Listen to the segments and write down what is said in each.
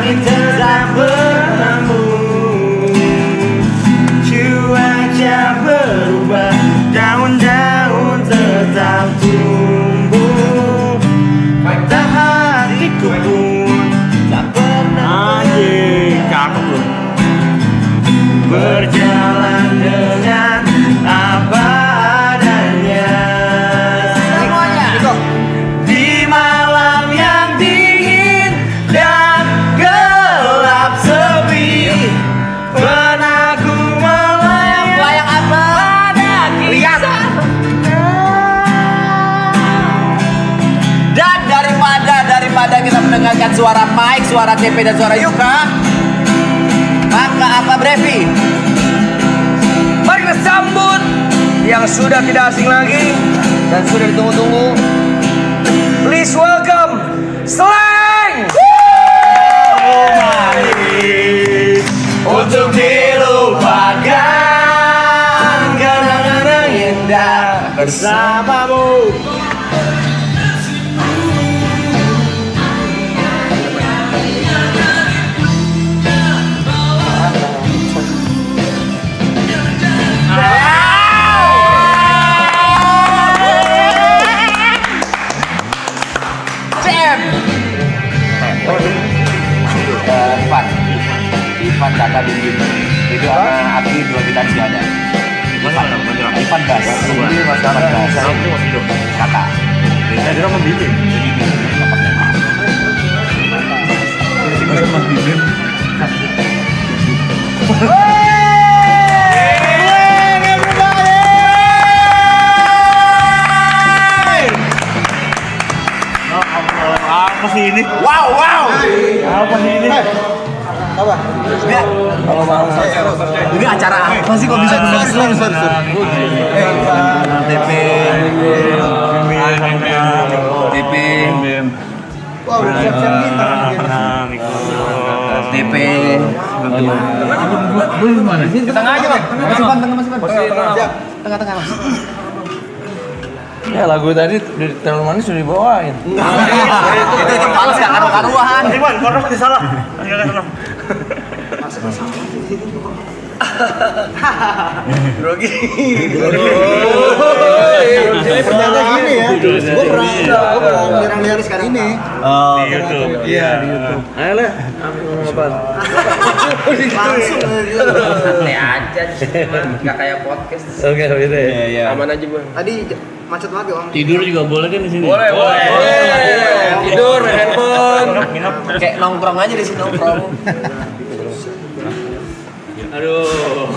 langit tetap berambut, cuaca berubah, daun-daun tetap tumbuh, kata hatiku pun tak pernah berjalan dengan apa adanya. Semuanya. Di malam yang dingin dan gelap sepi, pernah ku Melayang apa? lihat. Dan daripada kita mendengarkan suara Mike, suara TP dan suara Yuka, maka apa Brevi? Mari kita sambut yang sudah tidak asing lagi dan sudah ditunggu-tunggu. Please welcome Slang. Untuk dilupakan kenangan indah bersamamu. Ivan kakak Bim itu sama Abdi dua gitarsi ada. Ivan bass, ini mas Ivan bass, kakak. Saya kira membimbing. Mas Bibim. Apa sih ini? Wow. Apa sih ini? Apa? Ini acara apa sih kok bisa Slang? TP. Wow, siap-siap TP. Belum mana sih? Tengah aja, Bang. Siap. Tengah-tengah, Mas. Ya lagu tadi terlalu manis sudah dibawain. Itu males gak karu-karuan. Iwan, korang masih salah. Enggak salah. Grogi. Ternyata gini ya. Gue pernah lihat sekarang ini. Di YouTube. Iya di YouTube. Ayo lah. Apaan? Langsung. Santai aja, nggak kayak podcast. Oke, beda ya. Iya. Aman aja bang. Tadi macet banget ya, Om. Tidur juga boleh kan di sini? Boleh. Tidur, handphone. Kayak nongkrong aja di sini nongkrong. Aduh.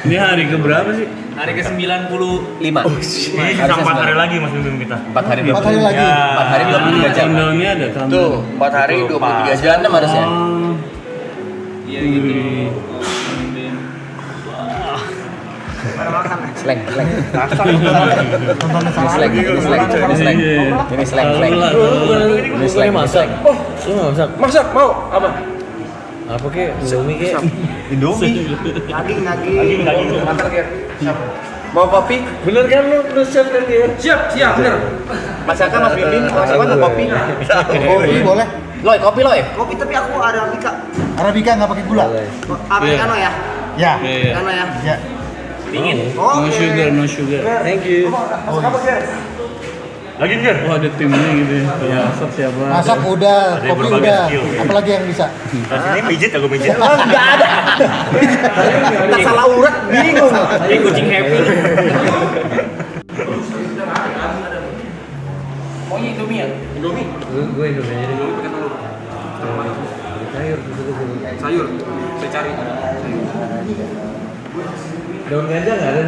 Ini hari ke berapa sih? Hari ke-95. Ini sisa 4 hari lagi Mas Bim kita. 4 hari 4 hari lagi. 4 hari 23 jam. Countdownnya ada countdown. Tuh, 4 hari 23 jam harusnya. Oh. Iya gitu. Slang. Tontonnya salah. Ini slang. Masak. Oh, lu nggak masak? Masak mau apa? Apa kek? Indomie kek? Daging. Antar dia. Mau kopi? Bener kan lu chef kan dia? Siap, bener. Masakan Mas Bim, Mas Iwan mau kopi. Kopi boleh. Loy, kopi Loy. Kopi tapi aku Arabica. Arabica nggak pakai gula. Americano ya? Ya. Iya. Americano ya? Ya. Dingin. Oh, No sugar, no sugar. Thank you. lagi Ger. Oh ada timnya gitu ya. Masak siapa? Masak udah, Ada kopi berbagai udah. skill. Apalagi yang bisa? Ini pijit aku pijit. Enggak ada. Tak salah urat bingung. Ini kucing happy. Maunya Indomie ya? Indomie? Gue Indomie aja deh. Sayur. Saya cari. Daun ganja nggak ada.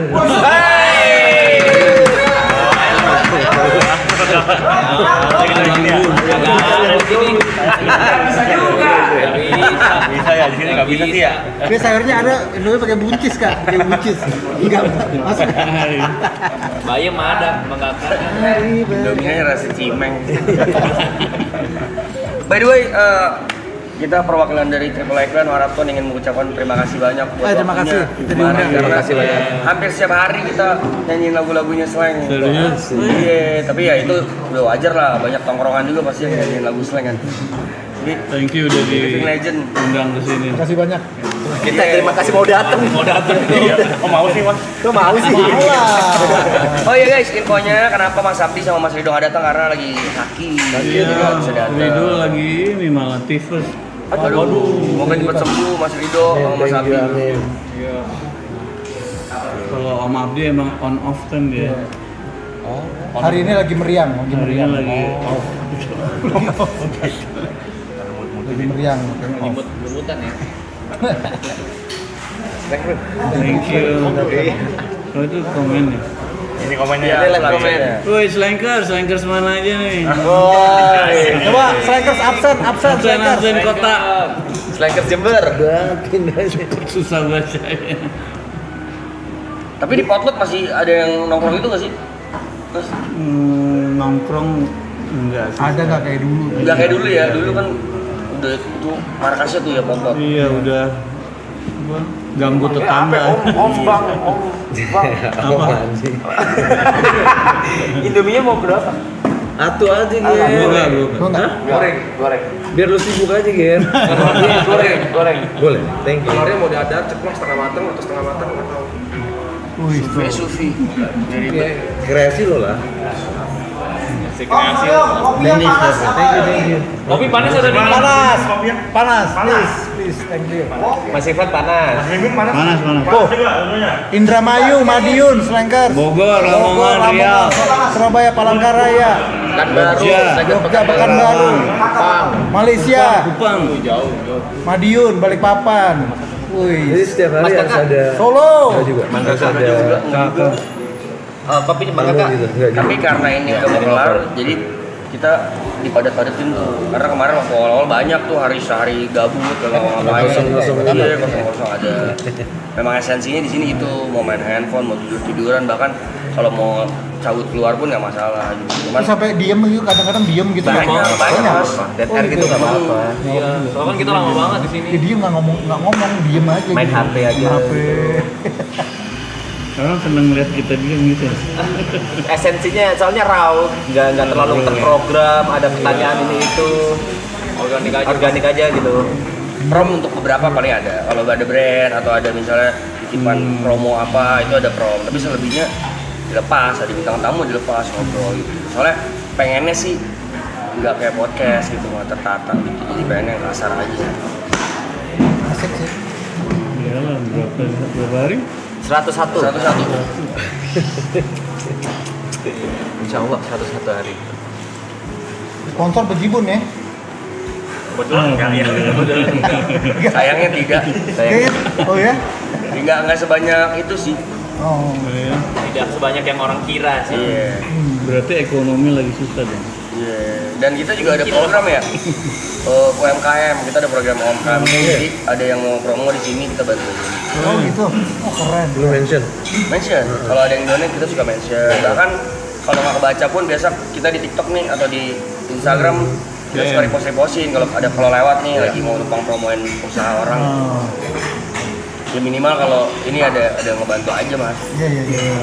Bisa ya, di sini nggak bisa sih ya. Tapi sayurnya ada Indomie pakai buncis Kak, pakai buncis. Enggak masuk. Bayam ada, mengakar. Indomie rasa cimeng. By the way, kita perwakilan dari Triple Icon Marathon ingin mengucapkan terima kasih banyak buat Terima kasih. waktunya. Kita diundang. Terima kasih banyak. Hampir setiap hari kita nyanyiin lagu-lagunya Slang. Serius? Iya, tapi ya itu udah wajar lah. Banyak tongkrongan juga pasti yang nyanyiin lagu Slang kan. Thank you udah Living legend. diundang ke sini. Makasih banyak. Kita terima kasih mau datang. Oh mau sih mas. Kok mau sih? Mau lah. Oh iya guys, infonya kenapa Mas Sabdi sama Mas Rido nggak datang karena lagi sakit. Iya, Jadi nggak bisa datang. Rido lagi ini malah tifus. Aduh, moga cepat sembuh Mas Rido sama Mas Sabdi. Kalau Om Abdi emang on off kan dia. Hari ini lagi meriang, Harinya lagi off. Lagi meriang. Thank you. Oh itu komennya. Ini komennya. Iya, komen. Woi, slankers mana aja nih? Coba Slankers absen Slankers. Absen kota. Slankers Jember. Susah bacanya. Tapi di Potlot masih ada yang nongkrong itu nggak sih? Terus Nongkrong enggak sih. Ada nggak kayak dulu? nggak kayak dulu ya, dulu kan udah itu markasnya tuh ya Potlot. Iya udah. Apa? Ganggu tetangga. Apa? Indominya mau berapa? Atu aja, Ger. Bukan. Enggak. Goreng. Biar lu sibuk aja, Ger. Goreng. Boleh. Thank you. Telurnya mau dadar, ceplok setengah matang atau setengah matang nggak tahu. Wih, Sufi. Dari Kreasi lo lah. Kopi panas ada di panas, please, thank you. Mas Ifat panas. Panas. Oh, Indramayu, Madiun, Slankers. Bogor, Lamongan, Riau. Surabaya, Palangkaraya, Pekanbaru, Jogja, Pekanbaru, Malaysia, Kupang. Madiun, Balikpapan. Jadi Wih, setiap hari harus ada Solo. juga. Mangga juga. Kopi Bang Kakak. Gitu, enggak gitu. Tapi karena ini udah mau kelar, jadi kita dipadat-padatin tuh. Karena kemarin waktu awal-awal banyak tuh sehari gabut kalau ngapain. Iya, kosong-kosong ada. Memang esensinya di sini itu mau main handphone, mau tidur-tiduran, bahkan kalau mau cabut keluar pun nggak masalah gitu. Cuman Terus sampai diem gitu, kadang-kadang diem gitu. banyak Mas. Dead air gitu nggak apa-apa. Iya, soalnya kan kita lama banget di sini. Ya, diem nggak ngomong, diem aja. Main gitu. HP aja. HP. Orang seneng lihat kita diam gitu. Esensinya soalnya raw, nggak terlalu terprogram, ada pertanyaan ini itu. Organik aja gitu. Prom untuk beberapa paling ada. Kalau ada brand atau ada misalnya titipan promo apa itu ada prom. Tapi selebihnya dilepas, ada bintang tamu dilepas ngobrol gitu. Soalnya pengennya sih nggak kayak podcast gitu, nggak tertata gitu. Jadi pengennya kasar aja. Asik sih. Iyalah berapa hari? 101. Satu-satu. Insya Allah 101 hari. Sponsor Bejibun ya. Kebetulan enggak ya. Sayangnya tidak. Kayaknya, oh ya? Nggak sebanyak itu sih. Oh. Iya. Tidak sebanyak yang orang kira sih. Iya. Berarti ekonomi lagi susah dong. Iya. Dan kita juga ada program ya. UMKM, kita ada program UMKM. Jadi ada yang mau promo di sini kita bantu. Oh gitu. Oh keren. Belum mention. Mention. Kalau ada yang donate kita suka mention. Bahkan kalau nggak kebaca pun biasa kita di TikTok nih atau di Instagram kita suka repost-repostin kalau lewat nih lagi mau numpang promoin usaha orang. Oh. Ya minimal kalau ini ada yang ngebantu aja Mas. Iya.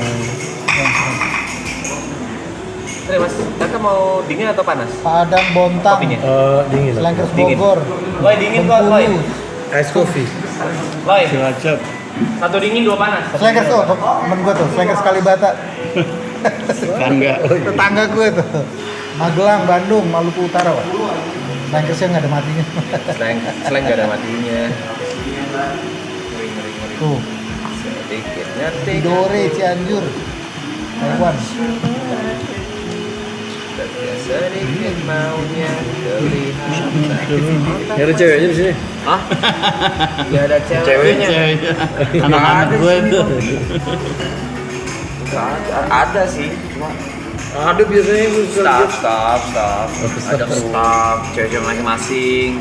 Mas, kakak mau dingin atau panas? Padang Bontang, Kopinya? Dingin. Slankers Dingin. Bogor, Loy dingin kok, Loy. Bengkulu. Ice coffee. Loy, Cilacap. 1 dingin 2 panas. Slankers tuh, temen gue tuh, Slankers Kalibata. Tetangga. Tetangga gue tuh. Magelang, Bandung, Maluku Utara, Pak. Slankersnya nggak ada matinya. Selain gak ada matinya. Tuh, Sedikit Tidore, Cianjur, Taiwan. sedikit maunya terlihat. Ya ada ceweknya di sini. Hah? Gak ada ceweknya. Ceweknya. Anak-anak gue itu. Ada sih. Ada biasanya gue suka lihat. Staff. Ada Stop, cewek-cewek masing-masing.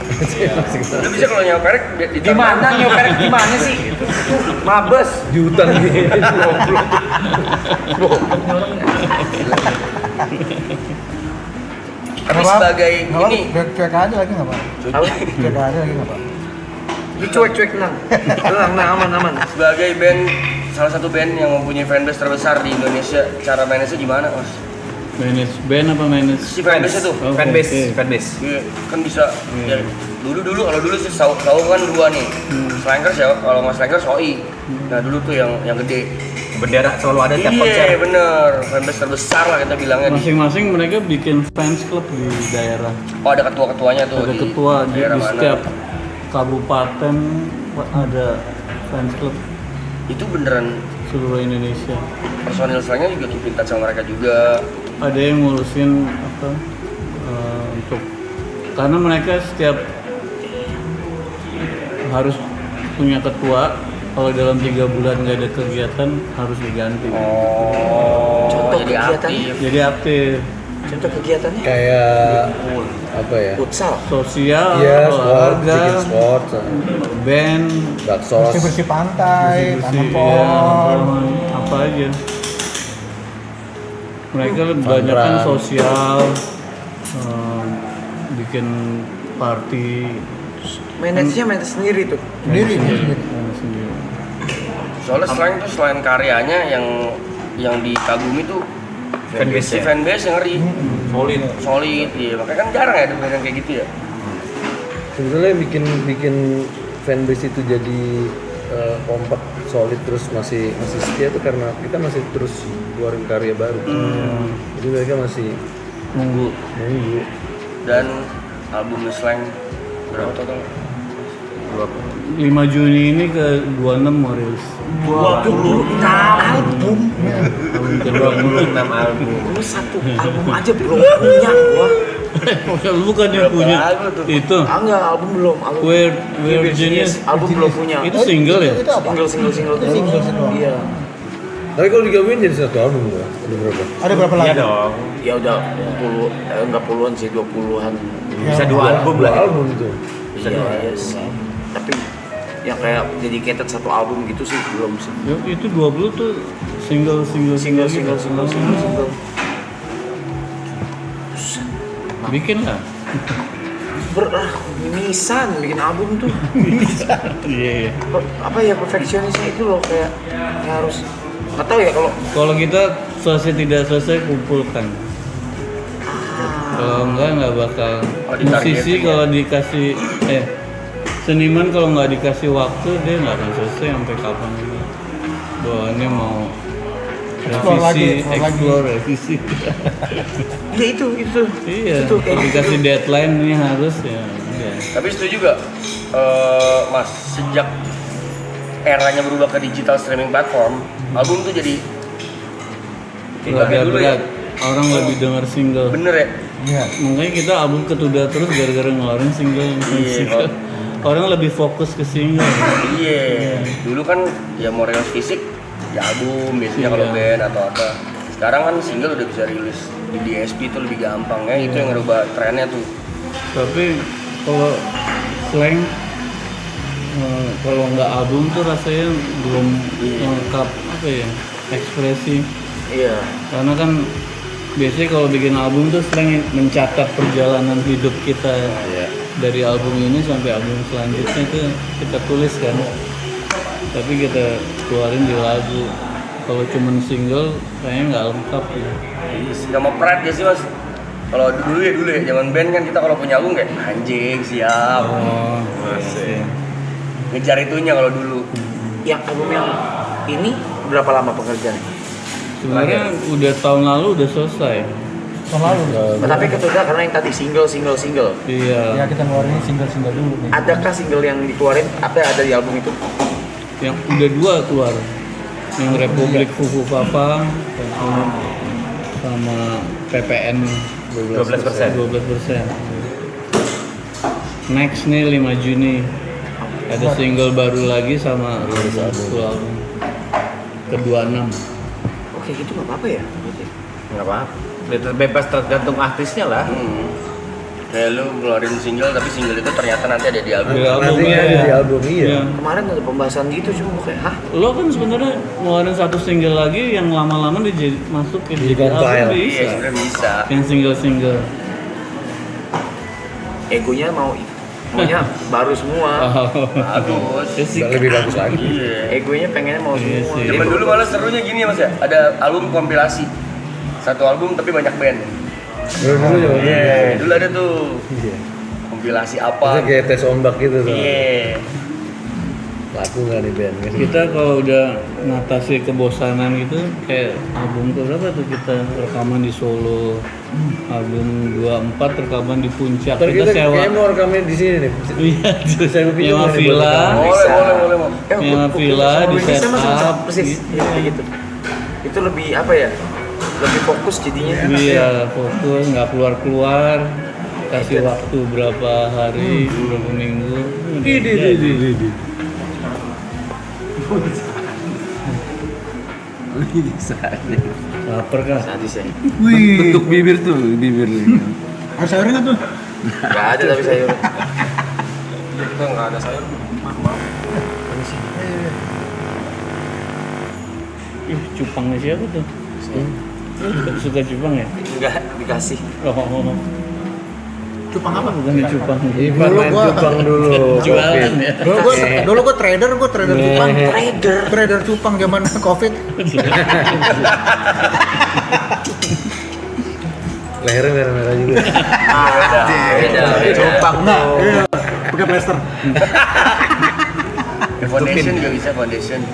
Lu bisa kalau nyoperek Di mana nyoperek di mana sih? Mabes. Di hutan gitu. Tapi sebagai ini Cuek aja lagi nggak Pak? Cuek aja lagi nggak Pak? Dicuek-cuek tenang. Tenang, aman. sebagai band salah satu band yang mempunyai fanbase terbesar di Indonesia, cara manage gimana Mas? Manage band apa manage? Si fanbase itu. Oh, Fanbase, oke. fanbase. Iya, kan bisa ya, dulu kalau dulu sih tahu kan dua nih. Slankers ya, kalau nggak Slankers SOI. Nah dulu tuh yang gede. Bendera selalu ada tiap konser. Iya bener, fanbase terbesar lah kita bilangnya di. Masing-masing mereka bikin fans club di daerah. Oh ada ketua-ketuanya tuh. Ada di ketua di daerah mana. setiap kabupaten ada fans club Itu beneran seluruh Indonesia. personil slangnya juga keep in touch sama mereka juga. Ada yang ngurusin apa untuk karena mereka setiap harus punya ketua. Kalau dalam 3 bulan nggak ada kegiatan harus diganti. Oh, Contoh jadi kegiatannya? aktif. Jadi aktif Contoh kegiatannya? Kayak apa ya? Futsal. sosial, Iya, sport, olahraga, bikin sport, band, baksos. Bersih-bersih pantai, tanam bersih-bersih, pohon. apa aja. Mereka banyak kan Fundran. sosial, bikin party Manage-nya sendiri tuh. Sendiri. sendiri. Soalnya slang tuh selain karyanya yang dikagumi tuh Fanbase si ya. fanbase yang ngeri. Solid. Iya, makanya kan jarang ya ada band yang kayak gitu ya. Sebetulnya bikin fanbase itu jadi kompak, solid, terus masih setia tuh karena kita masih terus keluarin karya baru. Jadi mereka masih Nunggu nunggu. Dan album slang berapa total? 5 Juni ini ke 26 mau rilis. 26 album. Album kedua. 26 album. Gua satu album aja belum punya gua. Bukan yang punya lagu tuh? itu Enggak, album belum. Album We're Genius. album belum punya. Itu single ya? Itu apa? Single tuh. Single doang. Iya. Tapi kalau digabungin jadi satu album tuh. Ada berapa? Ada berapa lagu? Iya dong. Ya udah 10 enggak puluhan sih, 20-an. Bisa 2 album lah. Dua album itu. Bisa yes. Tapi yang kayak dedicated satu album gitu sih belum sih. Ya, itu 20 tuh single Single. bikin lah. Mimisan bikin album tuh. Iya. Apa ya perfeksionisnya itu loh kayak harus nggak tahu ya kalau Kita selesai tidak selesai kumpulkan. Kalau enggak bakal. Oh, ditargetin Musisi ya? kalau dikasih seniman kalau nggak dikasih waktu dia nggak akan selesai sampai kapan ini. Bahwa ini mau Explore lagi, revisi. ya itu Iya. itu kayak Dikasih deadline ini harus ya. Udah. Tapi setuju gak, Mas, sejak eranya berubah ke digital streaming platform, album tuh jadi nggak kayak dulu ya. Berat. Orang lebih denger single. Bener ya? Iya. Makanya kita album ketunda terus gara-gara ngeluarin single. Iya, Orang lebih fokus ke single. Iya. Dulu kan ya mau rilis fisik di album biasanya kalau Iya. band atau apa. Sekarang kan single udah bisa rilis di DSP tuh lebih gampang ya. Itu yang ngerubah trennya tuh. Tapi kalau slang kalau nggak album tuh rasanya belum lengkap apa ya ekspresi. iya Karena kan biasanya kalau bikin album tuh slang mencatat perjalanan hidup kita dari album ini sampai album selanjutnya tuh kita tulis kan. Tapi kita keluarin di lagu. Kalau cuman single kayaknya nggak lengkap ya. Sama pride ya sih mas. Kalau dulu ya zaman band kan kita kalau punya album kayak anjing siap. Oh, Ngejar itunya kalau dulu. yang album yang ini berapa lama pengerjaan? sebenarnya udah tahun lalu udah selesai. Tahun lalu. Tapi ketunda karena yang tadi single. Ya Iya. kita ngeluarin single dulu nih. Adakah single yang dikeluarin ada di album itu? Yang udah 2 keluar. Yang Republik Fufu Papa sama PPN 12%. 12%. Next nih 5 Juni ada single baru lagi sama album ke-26. Oke gitu nggak apa-apa ya? Nggak apa-apa. Bebas tergantung artisnya lah. Kayak lu ngeluarin single tapi single itu ternyata nanti ada di album. Di album, Nantinya ada di album, iya. Kemarin ada pembahasan gitu cuma kayak hah? Lo kan sebenarnya ngeluarin satu single lagi yang lama-lama dia masuk ke Di jadi album compile. Iya bisa. sebenarnya bisa. Yang single-single. Egonya maunya baru semua. Bagus. Lebih bagus lagi. Iya. Egonya pengennya mau Iya semua. sih. Zaman dulu malah serunya gini ya mas ya. Ada album kompilasi Satu album tapi banyak band. Dulu juga. Iya, dulu ada tuh Iya. kompilasi Itu apa. kayak tes ombak gitu tuh. Iya. Laku nggak nih band? Kita kalau udah ngatasi kebosanan gitu kayak album berapa tuh kita rekaman di Solo, album 24 rekaman di Puncak. Ntar kita sewa kayaknya mau rekamin di sini nih. iya Saya pinjam nyewa nih buat villa, rekaman. Boleh, Mam. nyewa villa di set up. persis kayak gitu. Itu lebih apa ya? Lebih fokus jadinya. Iya, fokus nggak keluar, kasih waktu berapa hari, berapa minggu. Lapar kan? Sadis ya. Bentuk bibir tuh, bibir. Ada sayurnya nggak tuh? Gak ada tapi sayur. Kita nggak ada sayur. Ih, cupangnya siapa tuh? Suka cupang ya? Enggak dikasih. Oh. Cupang apa? Bukan cupang. Ivan main cupang dulu. Jualan ya. Dulu gua trader cupang. Trader cupang zaman Covid. Lehernya merah-merah juga. Beda. Cupang enggak. Pakai plester. Foundation juga bisa foundation.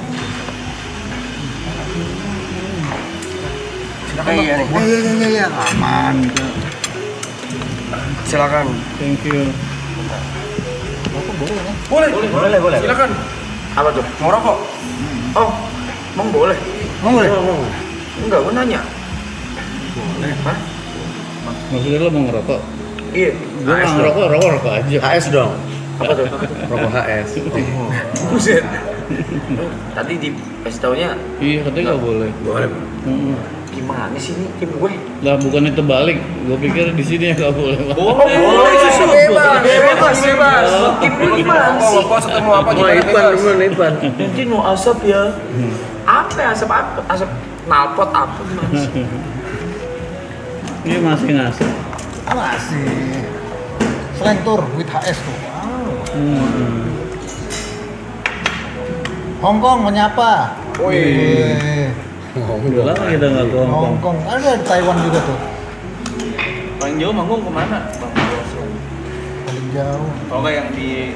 Iya nih. Iya, aman. Silakan. Thank you. Boleh. Silakan. Apa tuh? Mau rokok? Oh, emang boleh? Mau boleh? Enggak, gua nanya. Maksudnya lo mau ngerokok? Iya. Gue nggak ngerokok, rokok aja. HS dong. Apa tuh? Rokok HS. Buset. Tadi dikasih taunya Iya, katanya nggak boleh. boleh. Mm-mm. Gimana sih ini tim gue? Lah bukannya terbalik, gue pikir di sini nggak boleh. Bebas. Tim lu gimana sih? Rokok ketemu apa Mau Ipan. Nanti mau asap ya. Apa ya asap apa? Asap nalpot apa gimana sih? Ini masih ngasih. Masih. Slang tour with HS tuh. Hongkong menyapa. Wih. Udah lama kita nggak ke Hongkong. Hongkong ada di Taiwan juga tuh. Paling jauh manggung kemana? Bang? Paling jauh. Kalau nggak yang di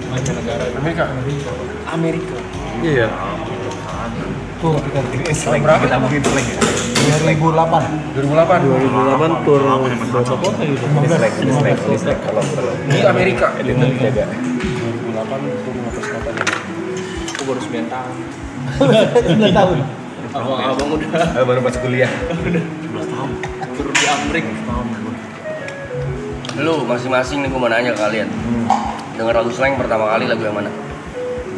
mancanegara? Amerika. Iya. Tuh kita Slang berapa? Mungkin slang ya? 2008. 2008 tur berapa kota gitu? 15. Di Amerika. 2008 itu 15 kota jadi. Aku baru 9 tahun. 9 tahun. Abang udah Baru masuk kuliah. 11 tahun. Turun di Amerika tahun gue. Lu masing-masing nih gue mau nanya ke kalian. Dengar lagu slang pertama kali lagu yang mana?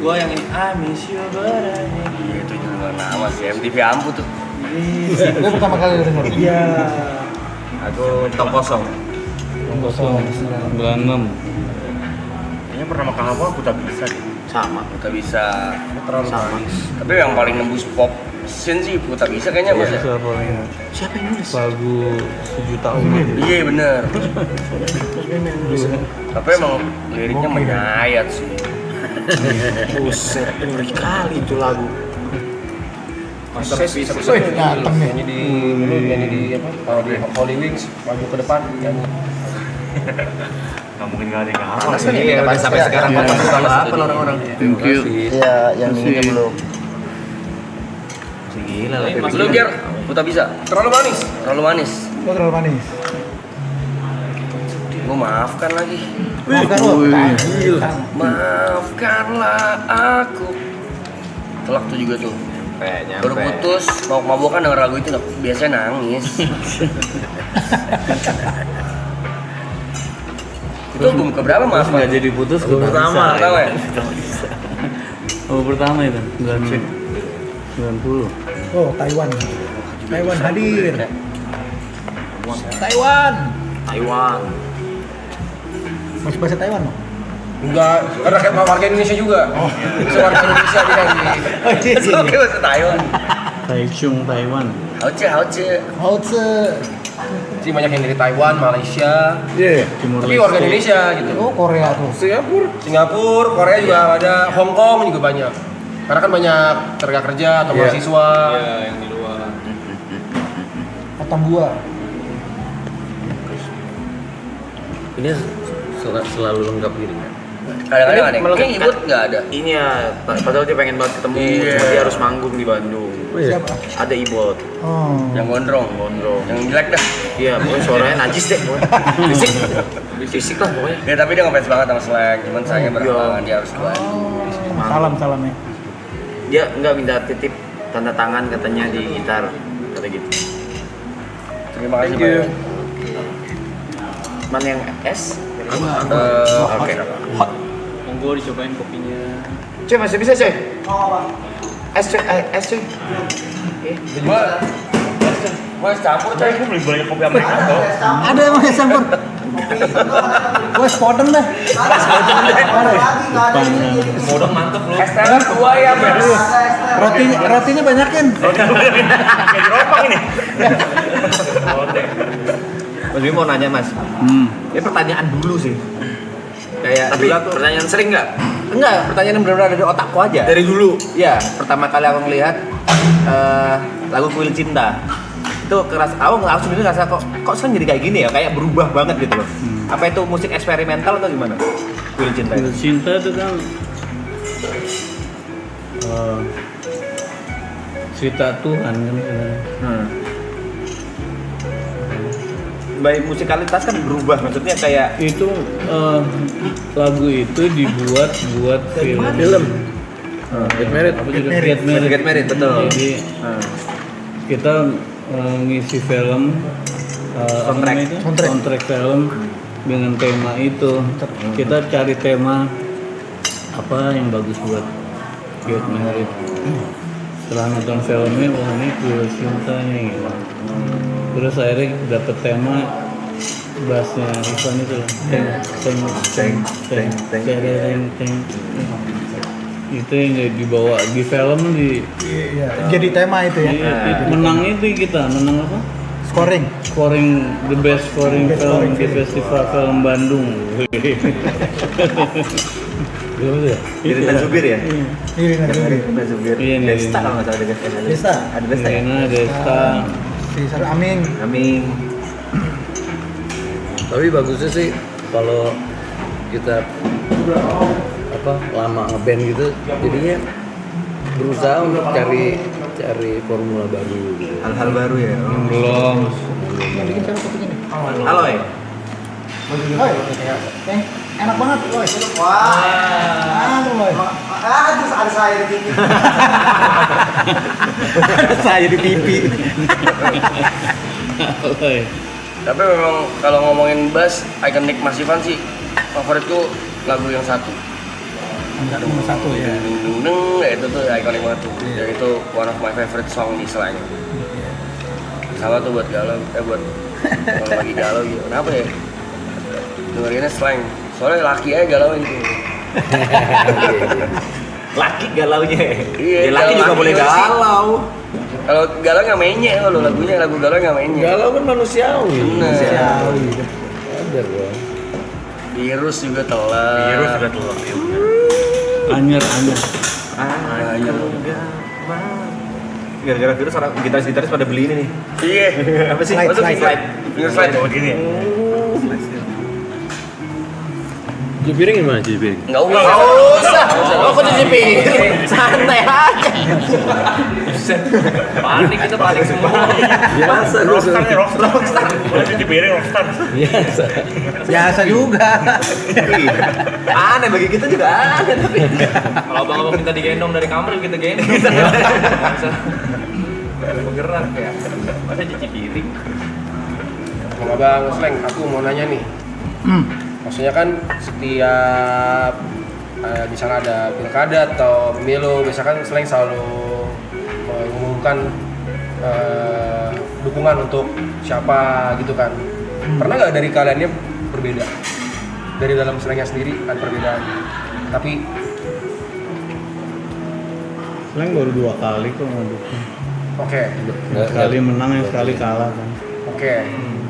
Gua yang ini I miss you but I need you. Itu juga nama sih MTV Ampu tuh. Gue pertama kali denger. Iya. Aku top kosong. 96. Kayaknya pertama kali aku tak bisa deh. Sama. Kita bisa. Terlalu manis. Tapi yang paling nembus pop scene sih Puta Bisa kayaknya Mas ya? Siapa ini? Siapa yang nulis? Lagu sejuta umat. Iya bener. Tapi emang liriknya menyayat sih. Buset, ngeri kali itu lagu. Wih, dateng nih. Nyanyi di apa? Kalau di Holy Wings maju ke depan nyanyi. Nggak mungkin nggak ada yang hafal. Panas kan ya sampai sekarang kan masih hafal orang-orang. Thank you. Iya, yang ini belum. Gila lah. Lu Ger, Puta Bisa? Terlalu manis. Terlalu manis. Gue terlalu manis. Gue maafkan lagi. Maafkan lo. Maafkanlah aku. Telak tuh juga tuh. Baru putus, mau mabokan denger lagu itu biasanya nangis. Itu album keberapa Mas? Nggak jadi putus ke Pertama ya? Oh pertama itu 90. Oh, Taiwan. Taiwan hadir. Taiwan. Masih bahasa Taiwan loh. Enggak, karena kayak warga Indonesia juga. Bisa warga Indonesia dia di Oh iya Itu kayak bahasa Taiwan. Taichung Taiwan. Hauce. Hauze. sih banyak yang dari Taiwan, Malaysia. Iya. Timur Tapi warga Indonesia gitu. Oh, Korea tuh. Singapura, Korea juga ada, Hong Kong juga banyak. Karena kan banyak tenaga kerja atau mahasiswa. Iya, yang di luar. Tambua. Ini selalu lengkap gitu kan. Kadang-kadang ada yang Melengkap- kayak ibut nggak ada. Ini ya, padahal dia pengen banget ketemu, Iya. cuma dia harus manggung di Bandung. Oh iya. Siapa? Ada Ibot, Oh. Yang gondrong, Gondrong. yang jelek dah. Iya, pokoknya suaranya najis deh. pokoknya. Fisik lah pokoknya. Ya tapi dia ngefans banget sama Slang, cuman sayangnya berhalangan dia harus ke Bandung. Salam ya. Dia nggak minta titip tanda tangan katanya di gitar, kata gitu. Terima kasih banyak. Mana yang S? Oke. Monggo dicobain kopinya. Cuy, masih bisa cuy? S cuy, S cuy. Gua campur coy. Gua beli banyak kopi Americano. Ada emang es campur. Gue spodeng dah. Modong mantep lu. Es teler 2 ya, Bes. Rotinya banyakin. Kayak jeropang ini. Mas Bimo mau nanya mas, ini pertanyaan dulu sih. Kayak Tapi dulu aku pertanyaan sering nggak? enggak, pertanyaan yang benar-benar ada di otakku aja. Dari dulu. Iya, pertama kali aku ngelihat lagu Kuil Cinta. Itu keras, aku sebenarnya ngerasa kok sekarang jadi kayak gini ya, kayak berubah banget gitu loh. Apa itu musik eksperimental atau gimana? Kuil Cinta itu. Cinta itu kan cerita Tuhan kan sebenarnya. Baik musikalitas kan berubah, maksudnya kayak Itu lagu itu dibuat buat film. Get Married. Apa juga Get Married. Get Married, betul. Jadi kita ngisi film apa Soundtrack. namanya itu? Soundtrack film dengan tema itu. Kita cari tema apa yang bagus buat Get Married. Setelah nonton filmnya, wah ini Kuil Cinta nih gitu. Terus akhirnya dapet tema bassnya Ivan itu loh. Teng. Itu yang dibawa di film Iya. Jadi tema itu ya. menang itu kita menang apa? Scoring. Scoring the best scoring Best film scoring di film. Festival Film Bandung. Belum itu ya? Irina Zubir ya? Irina Zubir. Irina Zubir. Iya, nih. Desta kalau nggak salah dengan Desta. Ada Desta ya? Rina, Desta. Si Sarah Aming. Amin. Tapi bagusnya sih kalau kita lama ngeband gitu, jadinya berusaha untuk cari formula baru gitu. Hal-hal baru ya. Belum. Yang bikin cara kopinya nih. Halo ya. Enak banget, Boy. Wah. Boy. Terus ada saya di TV. Ada saya di TV. Tapi memang kalau ngomongin bass, ikonik Mas Ivan sih favoritku lagu yang satu. Nomor 1 ya. Deng, itu tuh ikonik banget tuh. Dan itu one of my favorite song di Slang. Sama tuh buat galau, buat kalau lagi galau gitu. Kenapa ya? Dengerinnya Slang. Soalnya laki aja galau itu. Laki galaunya. Iya, Ya, laki juga galau boleh laki sih. galau. Kalau galau nggak mainnya lo lagunya lagu galau nggak mainnya. Galau kan manusiawi. Bener. Sadar dong. Virus juga telat. Virus juga telat. Anyer. Gara-gara virus orang gitaris pada beli ini nih. Iya. Apa sih? Slide, Maksud slide. slide. Slide bawa gini. Cuci piring gimana cuci piring? Nggak usah. Oh, kok cuci piring? Santai aja. Panik kita panik semua. Biasa Rockstar. Boleh cuci piring rockstar. Biasa. Biasa juga. Aneh bagi kita juga aneh tapi. Kalau abang-abang minta digendong dari kamar kita gendong. Bergerak ya. Masa cuci piring? Bang Sleng, aku mau nanya nih. Maksudnya kan setiap di sana ada pilkada atau pemilu, misalkan Sleng selalu mengumumkan dukungan untuk siapa gitu kan. Pernah nggak dari kaliannya berbeda? Dari dalam Slengnya sendiri ada perbedaan. Tapi Slang baru 2 kali kok ngedukung. oke. Sekali menang yang sekali kalah kan. Oke.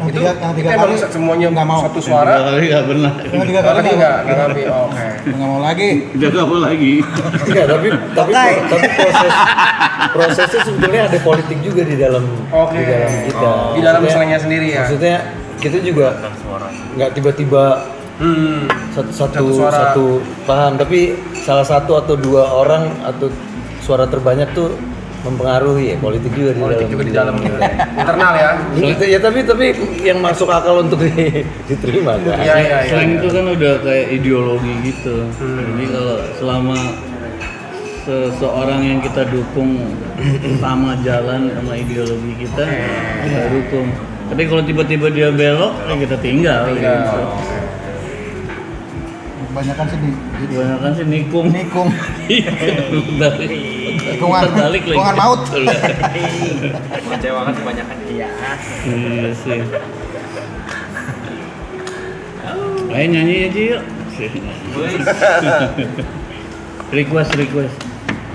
Itu yang tiga emang kali semuanya nggak mau. satu suara. Kali nggak pernah. Yang 3 kali Lagi nggak ngambil. Oke. nggak mau lagi. Udah nggak mau lagi. Enggak, tapi prosesnya sebetulnya ada politik juga di dalam Oke. di dalam kita. Di dalam Maksudnya- slangnya sendiri ya. Maksudnya kita juga nggak tiba-tiba Satu suara. satu paham, tapi salah satu atau dua orang atau suara terbanyak tuh mempengaruhi ya politik juga Politik juga di dalam internal ya. Ya tapi yang masuk akal untuk diterima kan. Iya. Slang itu kan udah kayak ideologi gitu. Jadi kalau selama seseorang yang kita dukung sama jalan sama ideologi kita, kita dukung. Tapi kalau tiba-tiba dia belok, ya kita tinggal. Gitu. Kebanyakan sih Kebanyakan sih nikung. nikung. Balik. Nikungan Terbalik lagi. nikungan maut. Mengecewakan kebanyakan iya. Iya sih. Ayo nyanyi aja yuk. Request.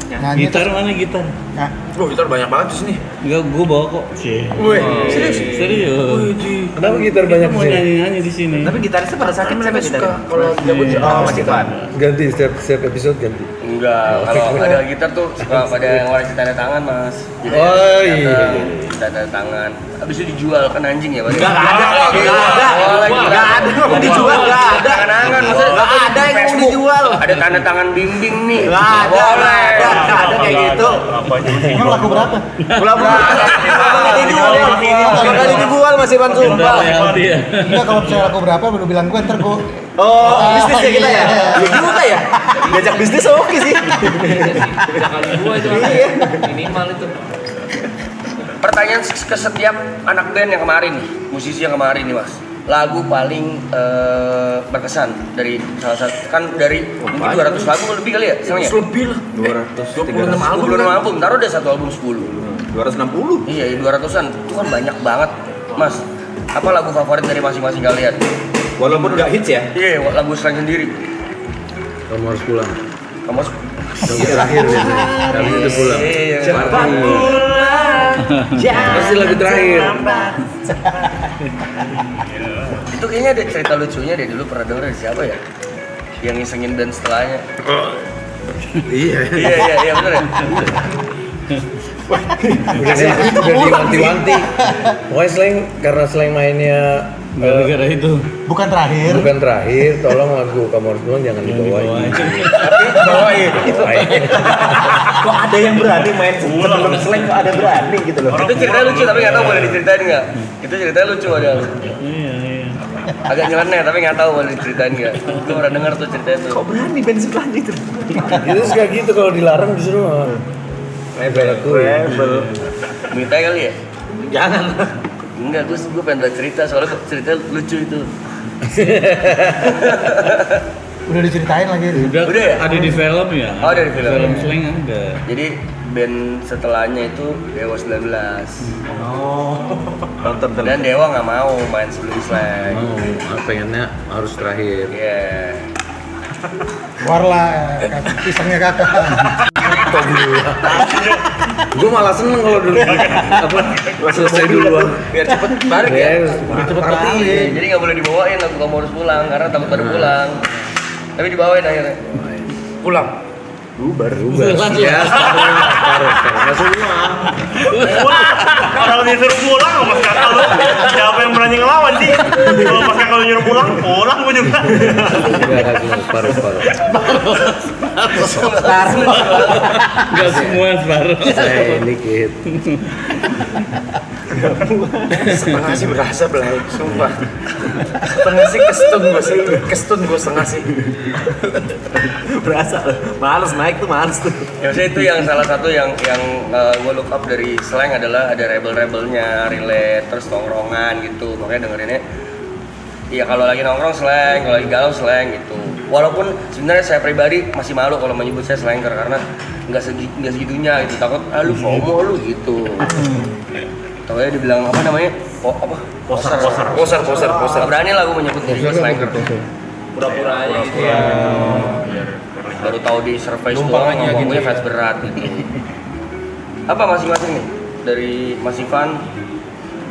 Nyanyi Gitar terus- mana gitar? Nah, Bro, gitar banyak banget di sini. Enggak, gua bawa kok. Wih, serius? Serius. Kenapa gitar banyak Mau di sini? nyanyi-nyanyi di sini. Tapi gitarisnya pada sakit siapa gitar? Kalau gabut Oh, Mas Ivan. Ganti setiap episode ganti. Enggak, kalau ada gitar tuh suka pada ngeluarin tanda tangan mas. Jadi Oh, iya. tanda tangan. Habis itu dijual kan anjing ya, Pak? Enggak ada. Mau dijual, enggak ada. Tangan-tangan, maksudnya Enggak ada yang mau Facebook. dijual. Ada tanda tangan bimbing nih. Enggak ada. Enggak ada kayak gitu. emang laku berapa? Belum kali dijual Mas Ivan sumpah. Royalti ya. Enggak, kalau misalnya laku berapa baru bilang gue ntar gue. Oh, bisnis ya kita ya? Iya juga ya. Diajak bisnis oke sih. Iya. Pertanyaan ke setiap anak band yang kemarin nih, musisi yang kemarin nih mas. Lagu paling berkesan dari salah satu, kan dari mungkin 200 lagu lebih kali ya? Senangnya? Lebih lah. 26 album. 26 album, taruh deh satu album 10. 260. Iya, 200-an. Itu kan banyak banget, Mas. Apa lagu favorit dari masing-masing kalian? Walaupun enggak hits ya. Iya, lagu slang sendiri. Kamu harus pulang. Kamu harus... Lagu terakhir biasanya. Habis itu pulang. Iya. Pasti lagu terakhir. Itu kayaknya ada cerita lucunya deh, dulu pernah denger dari siapa ya? Yang ngisengin band setelahnya. Iya. Iya, bener ya? Udah diwanti-wanti. Pokoknya karena slang mainnya Gara-gara itu. Bukan terakhir. bukan terakhir, tolong lagu Kamu Harus Pulang jangan dibawain. Bawain. Kok ada yang berani main sebelum slang kok ada berani gitu loh. Itu ceritanya lucu tapi nggak tahu boleh diceritain nggak? Itu ceritanya lucu padahal. Iya. Agak nyeleneh tapi nggak tahu boleh diceritain nggak. Gue pernah denger tuh ceritanya tuh. Kok berani band sebelahnya itu? Itu suka gitu kalau dilarang disuruh Rebel. Minta kali ya? Jangan. Enggak, gue pengen baca cerita soalnya cerita lucu itu. Udah diceritain lagi. Udah ya? ada di film ya? Oh, ada di film. Film slang ada. Jadi band setelahnya itu Dewa 19. Nonton Dan Dewa nggak mau main sebelum slang. pengennya harus terakhir. Iya. Warla pisangnya kakak. Gue malah seneng kalau dulu apa selesai duluan. Biar cepet balik ya. Cepet kali. Jadi nggak boleh dibawain lagu Kamu Harus Pulang karena takut pada pulang. Tapi dibawain akhirnya. Pulang. Bubar. Ya, separuh. Nggak semua. Kalau disuruh pulang sama mas kakak lu, siapa yang berani ngelawan sih? Kalau mas kakak lu nyuruh pulang gue juga. Nggak semua, separuh. Enggak semua separuh. Dikit. setengah sih berasa belai, sumpah. Setengah sih kestun gue setengah sih. Berasa loh, males naik tuh males tuh. Ya maksudnya itu yang salah satu yang gue look up dari slang adalah ada rebel-rebelnya, relate, terus tongkrongan gitu. Makanya dengerinnya ya kalau lagi nongkrong slang, kalau lagi galau slang gitu. Walaupun sebenarnya saya pribadi masih malu kalau menyebut saya slanker karena nggak segitunya gitu. Takut lu FOMO lu gitu. Tahu-tahu dibilang apa namanya? Poser. Nggak berani lah gue menyebut diri gue slanker. Pura-pura aja gitu ya. Baru tahu di surface doang ngomongnya fans berat gitu. Apa masing-masing nih? Dari Mas Ivan,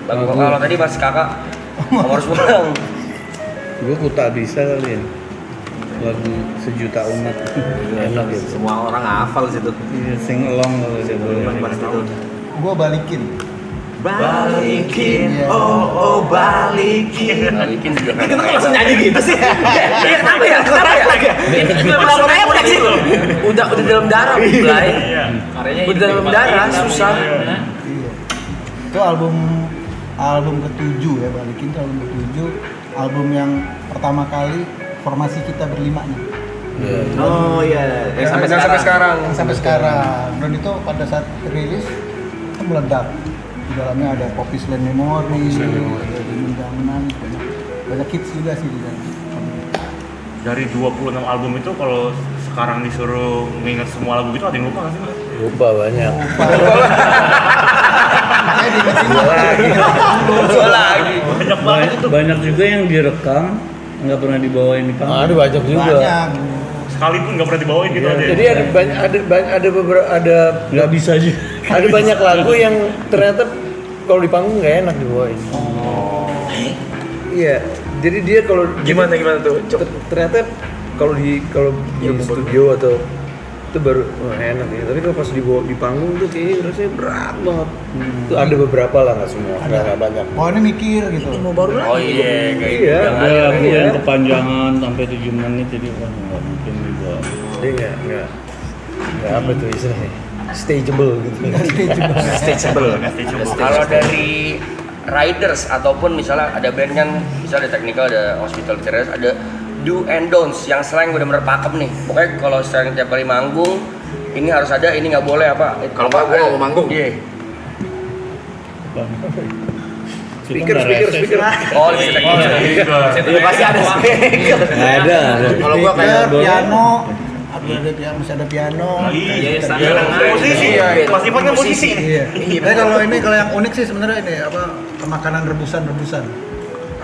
kalau tadi Mas Kakak Kamu harus pulang. Gue tak bisa kali ya. Lagu Sejuta Umat. Enak gitu. Semua orang hafal situ. Iya, sing along kalau dia boleh. Gue balikin. Balikin, oh balikin. Balikin juga kan. Kita langsung nyanyi gitu sih. Iya kenapa ya? Kenapa refleks sih? Udah dalam darah, Blay. Udah dalam darah, susah. Iya. Itu album ke-7 ya, balikin itu album ke-7. Album yang pertama kali formasi kita berlima nih. Oh iya, Sampai sekarang. Sampai sekarang. Dan itu pada saat rilis itu meledak. Di dalamnya ada Poppy Slam Memory, ada Demon Jaminan, banyak hits juga sih di dalam. Dari 26 album itu kalau sekarang disuruh nginget semua lagu itu ada yang lupa nggak sih? Mas? Lupa banyak. Makanya diingetin lagi. Banyak banget itu. Banyak juga yang direkam nggak pernah dibawain di panggung. Ada banyak juga. Banyak. Sekalipun nggak pernah dibawain gitu aja. Jadi ada beberapa Nggak bisa juga. ada banyak lagu yang ternyata kalau di panggung nggak enak dibawain. Iya. Jadi dia kalau Gimana tuh? ternyata kalau di studio atau itu baru enak ya. Tapi kalau pas di panggung tuh kayaknya rasanya berat banget. Itu ada beberapa lah, nggak semua. Nggak banyak. Oh ini mikir gitu. Oh iya, kayak gitu. Iya. Ada lagu Iya. yang kepanjangan sampai 7 menit jadi wah nggak mungkin dibawa. Dia nggak apa tuh istilahnya, stageable gitu. Stageable. Kalau dari riders ataupun misalnya ada band kan, misalnya ada technical, ada hospital guitarist, ada do and don'ts yang slang bener-bener pakem nih. Pokoknya kalau slang tiap kali manggung ini harus ada, ini nggak boleh apa. Kalau nggak, gua nggak mau manggung. Iya. Speaker. Oh, ini technical. Iya pasti ada speaker. Nggak ada. Kalau gua kayak piano, masih ada piano. Iya, standar. posisi. Iya, Mas Ivan kan posisi. Iya. Tapi kalau yang unik sih sebenarnya ini makanan rebusan.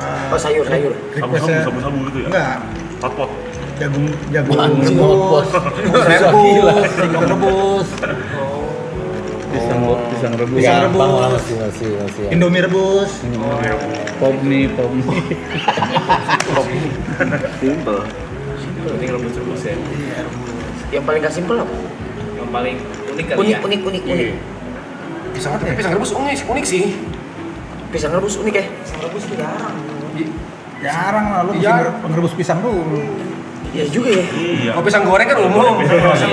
Oh sayur. Sabu-sabu gitu ya? Enggak, Pot-pot. jagung Anjing, rebus, singkong rebus, Pisang rebus. Pisang rebus. Gampang lah, masih. Indomie rebus. Pop mie. Simple. Ini rebus ya. Yang paling gak simple apa? Yang paling unik kali ya. Unik. Pisang rebus unik sih. Pisang rebus unik ya? Jarang lah lu Jarang. mesti ngerebus pisang dulu. Iya juga ya. Iya. Oh, pisang goreng kan umum. Pisang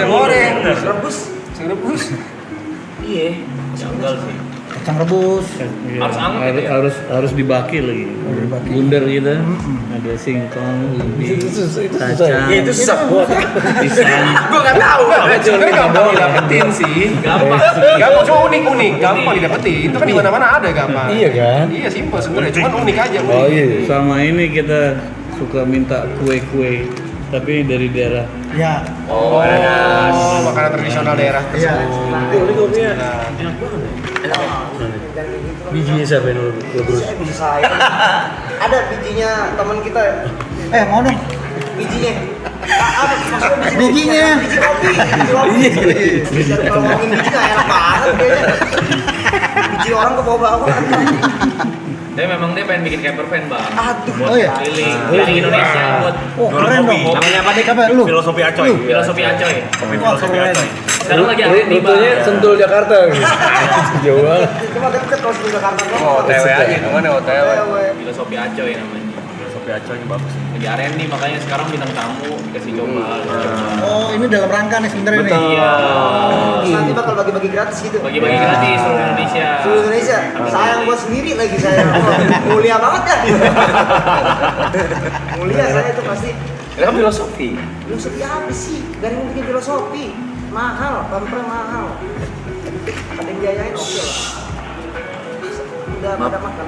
goreng. Rebus. Pisang rebus. Iya. Janggal sih. Kacang rebus. Iya, Harus anget gitu ya? harus dibaki lagi. Dibaki. Bundar gitu. Ada singkong, ubi, Itu susah. kacang, Iya itu susah. pisang. Gua nggak tahu. Sebenarnya gampang didapetin sih. Gampang cuma unik. Gampang didapetin. Itu kan di mana-mana ada gampang. Iya kan? Iya simpel sebenarnya. Cuman unik aja. Unik. Oh iya. Sama ini kita suka minta kue-kue tapi dari daerah. Ya. Oh, Makanan tradisional daerah Iya. Ini kopinya bijinya siapa yang lu terus? Ada bijinya teman kita. Mau dong. Bijinya. Apa maksudnya Bijinya. Biji kopi. Kalau ngomongin biji nggak enak banget kayaknya. Biji orang ke bawah-bawah. Dia memang dia pengen bikin camper van, Bang. Aduh. Oh ya. Keliling Indonesia buat Oh keren dong. Namanya apa deh? Siapa lu? Filosofi Acoy. filosofi Acoy. Kopi Wah filosofi keren. Acoy. Sekarang lagi ada di Rutenya Sentul Jakarta. Jauh banget. Cuma deket kalau sebelum Jakarta doang. Oh, OTW aja, kemana OTW? filosofi Acoy namanya. Filosofi Acoy bagus. Lagi R&D makanya sekarang bintang tamu dikasih coba. Oh ini dalam rangka nih sebenarnya nih. Iya. Nanti bakal bagi-bagi gratis gitu. Bagi-bagi gratis seluruh Indonesia. Seluruh Indonesia. Sayang gua sendiri lagi saya. Mulia banget ya. Mulia saya itu pasti. Kan filosofi. Filosofi apa sih? Gak ada yang bikin filosofi. Mahal, pamper mahal. Ada yang biayain oke lah. Udah pada makan.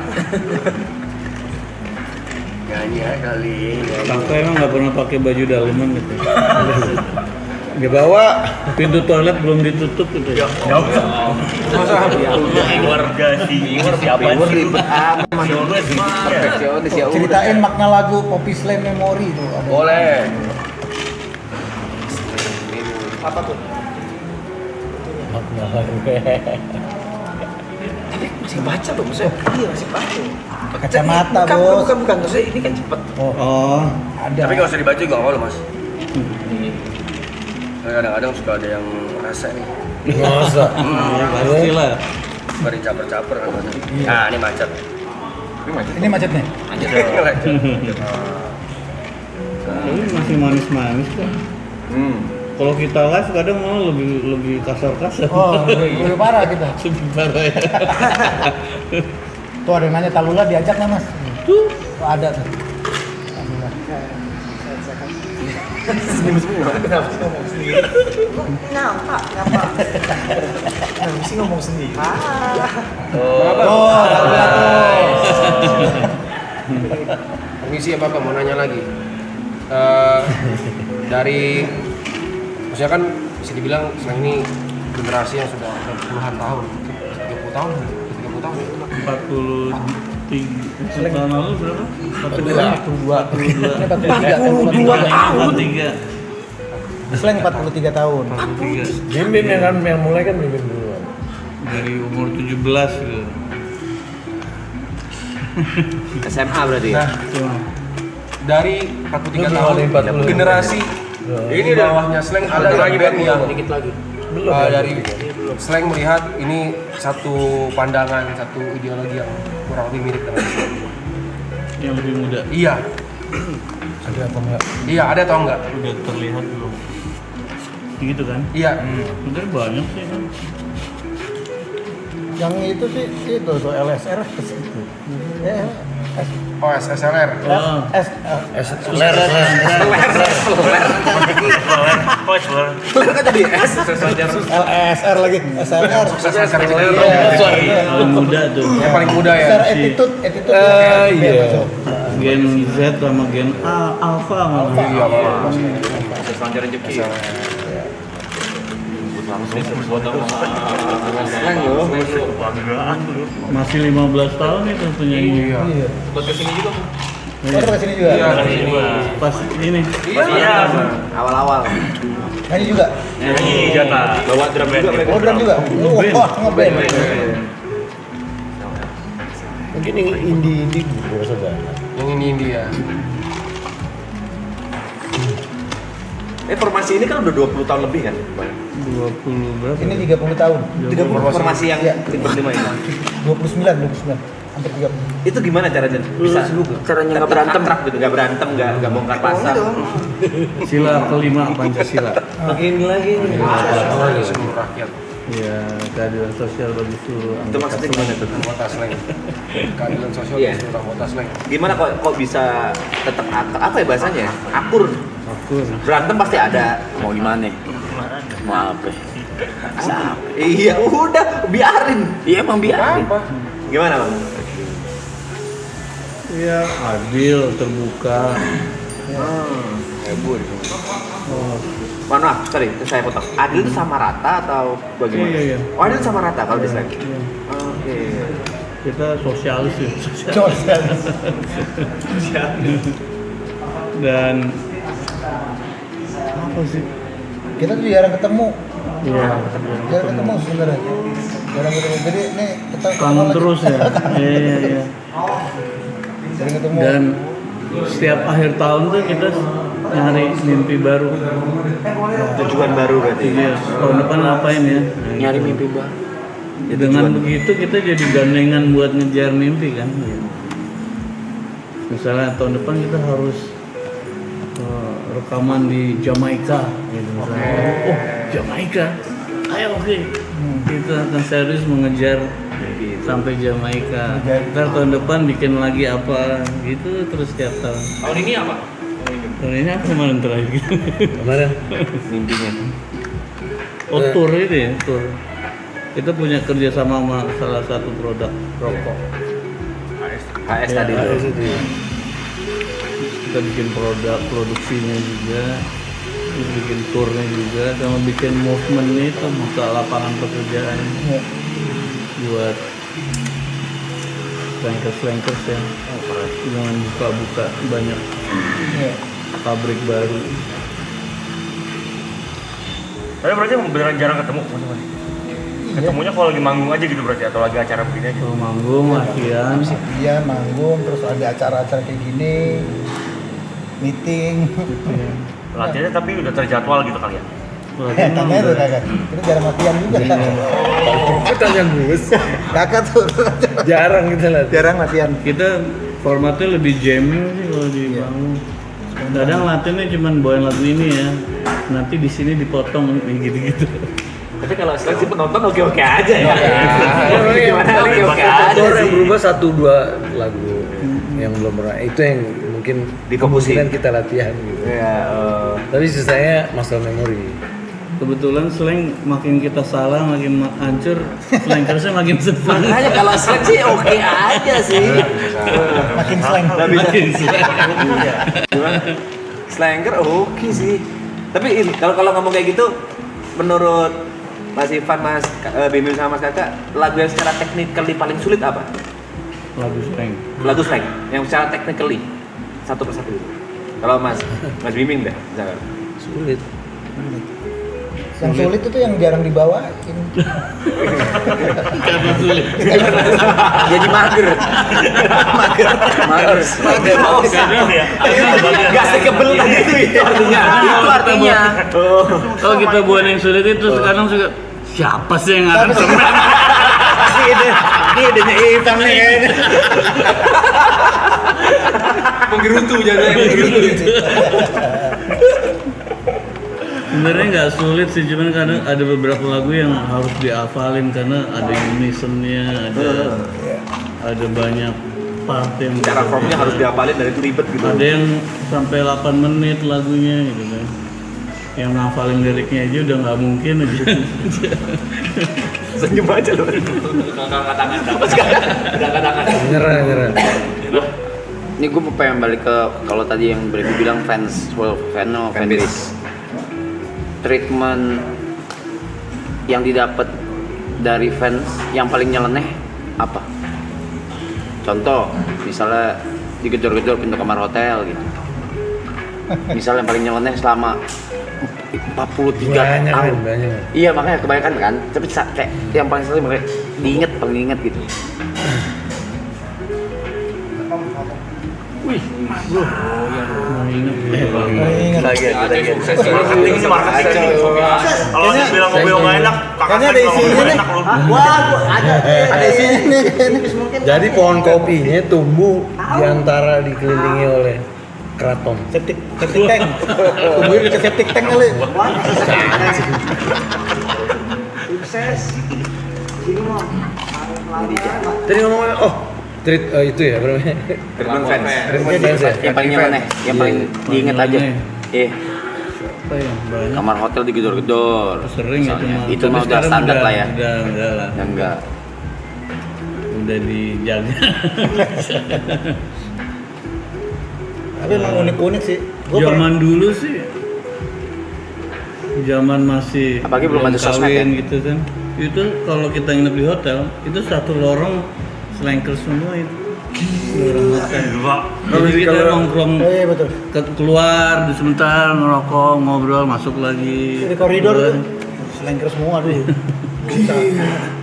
Nyanyi aja kali. Kakak emang nggak pernah pakai baju daleman gitu. Dia bawa Pintu toilet belum ditutup gitu. Keluarga sih. Siapa sih? Perfeksionis ya. Ceritain makna lagu Poppy Slam Memory tuh. Ada. Boleh. Apa tuh? Masih baca loh maksudnya. Iya masih pakai. Kacamata, bukan, Bos. bukan. Maksudnya ini kan cepet. Oh, Ada. Tapi kalau usah dibaca juga nggak mas. Kadang-kadang suka ada yang rasa nih. Masa? pastilah. Beri caper-caper kan. Nah ini macet. Ini macetnya. Tapi masih manis-manis kok. Kalau kita live kadang malah lebih kasar-kasar. Oh, lebih parah kita. Lebih parah ya. Tuh ada yang nanya Talula diajak nggak Mas? Tuh ada tuh. Talula. Nyapa. Kenapa sih ngomong sendiri? Tuh Talula tuh. Permisi ya Bapak, mau nanya lagi. Dari maksudnya kan bisa dibilang selain ini generasi yang sudah puluhan tahun, 30 tahun 43 tahun lalu berapa? 42 tahun. Slang 43 tahun. Bim yang mulai kan Bim duluan. Dari umur 17 gitu. SMA berarti ya? dari 43 tahun dari 40. generasi ini di bawahnya slang ada lagi band yang Dikit lagi. dari slang melihat ini satu pandangan, satu ideologi yang kurang lebih mirip dengan slang. Yang lebih muda. Iya, Ada apa enggak? iya ada atau enggak? Udah terlihat belum? Gitu kan? Iya. Mungkin banyak sih kan. Yang itu sih itu tuh LSR ke situ. Oh SLR. Oh. LSR lagi. SLR. Paling muda tuh. Yang paling muda ya. Secara attitude Iya. Gen Z sama gen Alpha malah. Iya, Pak. Selancar rezeki. Masih 15 tahun itu penyanyi. Iya. Buat kesini juga. Ada ke sini juga. Iya. Pas ini. Awal-awal. Nyanyi juga. Bawa drum juga mereka. Oh, drum juga. Wah, ngeband. Mungkin yang indie biasa banget. Yang ini India. Formasi ini kan udah 20 tahun lebih kan? 20 berapa? Ini 30 tahun. 30 formasi yang tim berlima ini. 29. Hampir 30. Itu gimana caranya? Bisa Caranya nggak berantem. akrab gitu, nggak berantem, nggak bongkar pasar. Sila kelima Pancasila. Begini lagi nih. Bagi seluruh rakyat. Ya, keadilan sosial bagi seluruh Itu maksudnya gimana tuh? Anggota slang. Keadilan sosial Iya. bagi seluruh anggota slang. Gimana kok bisa tetap apa ya bahasanya? Akur. Berantem pasti ada. Mau gimana? Maaf ya. Iya, udah biarin. Iya emang biarin. Apa? Gimana bang? Ya, adil, terbuka. Hebur. Mohon maaf, sorry, itu saya potong. Adil itu sama rata atau bagaimana? Iya. Oh, adil sama rata kalau di slang. Iya. Oke. Kita sosialis ya. Sosialis. Dan apa sih? Kita tuh jarang ketemu. Iya. Jarang ketemu sebenarnya. Jarang ketemu. Jadi nih kita Kangen terus ya. Iya. Jarang ketemu. Dan setiap akhir tahun tuh kita nyari mimpi baru. Tujuan baru berarti. Iya. Tahun depan ngapain ya? Nyari mimpi bang. Dengan begitu kita jadi gandengan buat ngejar mimpi kan. Misalnya tahun depan kita harus rekaman di Jamaika gitu misalnya. Oh, Jamaika. Ayo oke. Kita akan serius mengejar sampai Jamaika. Ntar tahun depan bikin lagi apa gitu terus setiap tahun. Tahun ini apa? Tahun ini apa kemarin terakhir? Kemarin Mimpinya. Oh tour itu ya, tour. Kita punya kerjasama sama salah satu produk rokok. HS Ya, tadi HS tuh. Kita bikin produksinya juga, terus bikin tournya juga, sama bikin movementnya itu buka lapangan pekerjaan buat slankers ya. Dengan buka banyak pabrik baru. Tapi berarti beneran jarang ketemu masing-masing. ketemunya kalau lagi manggung aja gitu berarti atau lagi acara begini aja. Kalau manggung, latihan. Iya, manggung, terus ada acara-acara kayak gini, meeting. Latihannya tapi udah terjadwal gitu kali ya. Tanya tuh kakak, kita jarang latihan juga. Itu tanya gue. Kakak tuh Jarang kita latihan. jarang latihan. Kita formatnya lebih jamming sih kalau di panggung. Kadang latihannya cuma bawain lagu ini ya. Nanti di sini dipotong gitu-gitu. Tapi kalau seleksi penonton oke-oke aja ya. Gimana oke-oke aja Orang yang sih. berubah 1-2 lagu yang belum pernah. Itu yang mungkin Difokusin. kemungkinan kita latihan gitu. Ya, Tapi sisanya muscle memory. Kebetulan slang makin kita salah makin hancur, slankersnya makin senang. makanya kalau seleksi oke aja sih. Makin slang. Makin slang. Cuman slanker oke sih. Tapi ini kalau ngomong kayak gitu, menurut Mas Ivan, Mas Bimil sama Mas Kakak, lagu yang secara technically paling sulit apa? Lagu slang. Lagu slang yang secara technically satu persatu. Kalau Mas Bimil deh, misalkan. Sulit. Yang sulit itu yang jarang dibawain. Karena sulit. Jadi mager. Gak sekebel tadi itu artinya. Itu artinya. Kalau kita buat yang sulit itu sekarang juga siapa sih yang akan semen? Ini idenya Ivan nih kayaknya. Menggerutu jadinya. Sebenarnya nggak sulit sih, cuman kadang ada beberapa lagu yang harus dihafalin karena ada unisonnya, ada banyak part yang Cara formnya harus dihafalin dan itu ribet gitu. ada yang sampai 8 menit lagunya gitu kan. Yang ngafalin liriknya aja udah nggak mungkin aja. Senyum aja loh. Angkat tangan. Angkat tangan. Nyerah. Ini gue pengen balik ke kalau tadi yang Brady bilang fanbase. Treatment yang didapat dari fans yang paling nyeleneh apa? Contoh, misalnya digedor-gedor pintu kamar hotel gitu. Misalnya yang paling nyeleneh selama 43 tahun. Banyak. Iya, makanya kebanyakan kan. Tapi kayak yang paling sering paling diinget gitu. Wih, Kalau dia bilang mobil nggak enak, Kayaknya ada isinya nih. Wah, ada isinya nih kayaknya. Jadi pohon kopinya tumbuh di antara dikelilingi oleh keraton. Septic tank. Tumbuhin dekat septic tank kali. Sukses. Sini mau. Tadi ngomongnya, itu ya, berapa? Treatment fans. Treatment fans ya? Yang paling nyeleneh, yang paling diinget aja. Apa ya? Banyak. Kamar hotel digedor-gedor. Sering ya cuma. Itu Tapi mah udah sekarang standar lah ya. Udah lah. Ya enggak. Udah dijaga. Tapi emang unik-unik sih. Gua Zaman dulu sih. Zaman masih Apalagi belum ada sosmed ya? gitu kan. Itu kalau kita nginep di hotel, itu satu lorong slanker semua itu. Lorong hotel. Jadi kita nongkrong iya betul. keluar sebentar ngerokok, ngobrol, masuk lagi. Di koridor tuh slanker semua tuh.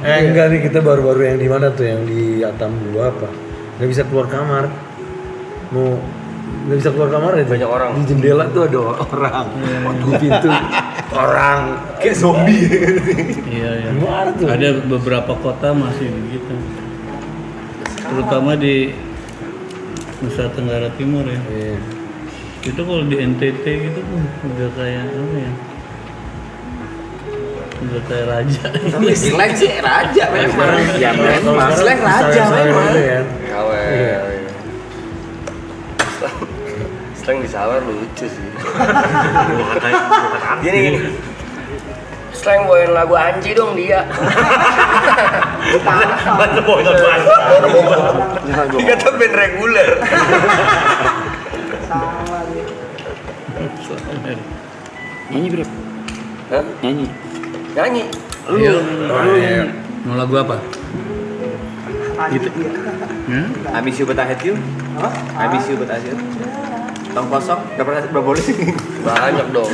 Enggak nih, kita baru-baru yang di mana tuh, yang di Atambua apa? Nggak bisa keluar kamar. Nggak bisa keluar kamar ya? Banyak orang. Di jendela tuh ada orang. Di pintu orang. Kayak zombie. Iya. Gimana tuh? Ada beberapa kota masih begitu. Terutama di Nusa Tenggara Timur ya. Iya. Itu kalau di NTT gitu udah kayak apa ya? Udah kayak raja. Tapi slang sih raja memang. Ya memang. Slang raja memang. Slang di Sawar lucu sih. Gini. Slang bawain lagu Anji dong dia. Dikata band reguler. Nyanyi bro. Hah? Nyanyi. Nyanyi. Lu mau lagu apa? Gitu. I miss you but I hate you. I miss you but I hate you. Tong kosong berapa boleh sih? Banyak dong.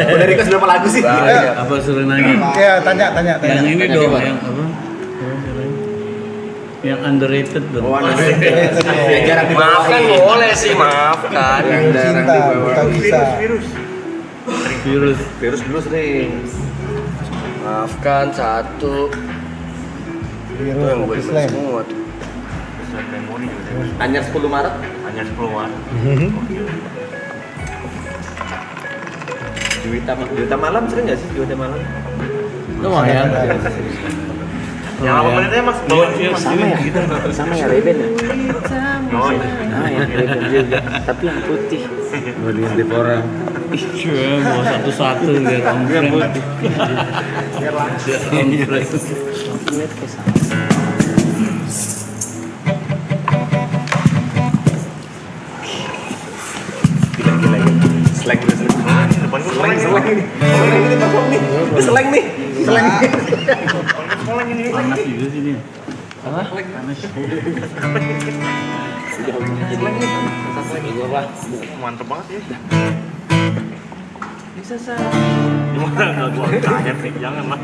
Udah request berapa lagu sih? Banyak. Apa suruh nanya? Ya, tanya. Yang ini dong, yang apa? Yang underrated dong. Yang jarang dibawain. Maafkan boleh sih, maafkan. Cinta, kita bisa. Virus dulu sering. Maafkan satu. Itu yang gue Fokus Slang. semua tuh. Anyar 10 Maret. Hanya 10 Maret. Juwita malam sering nggak sih Juwita malam? Lumayan. Yang apa menitnya mas? Bawa mas. Sama ya Reben ya? Oh iya. Ya Reben juga. Tapi yang putih. Mau diintip orang. Cuma bawa satu-satu biar kompreng. Biar langsung. Gila. Seleng terus. Depan gue seleng. Seleng ini. Seleng ini Bang nih. Seleng nih. Seleng. Seleng ini. Panas juga sih dia. Apa? Panas. Mantep banget ya. Gimana nggak gua terakhir sih? Jangan lah.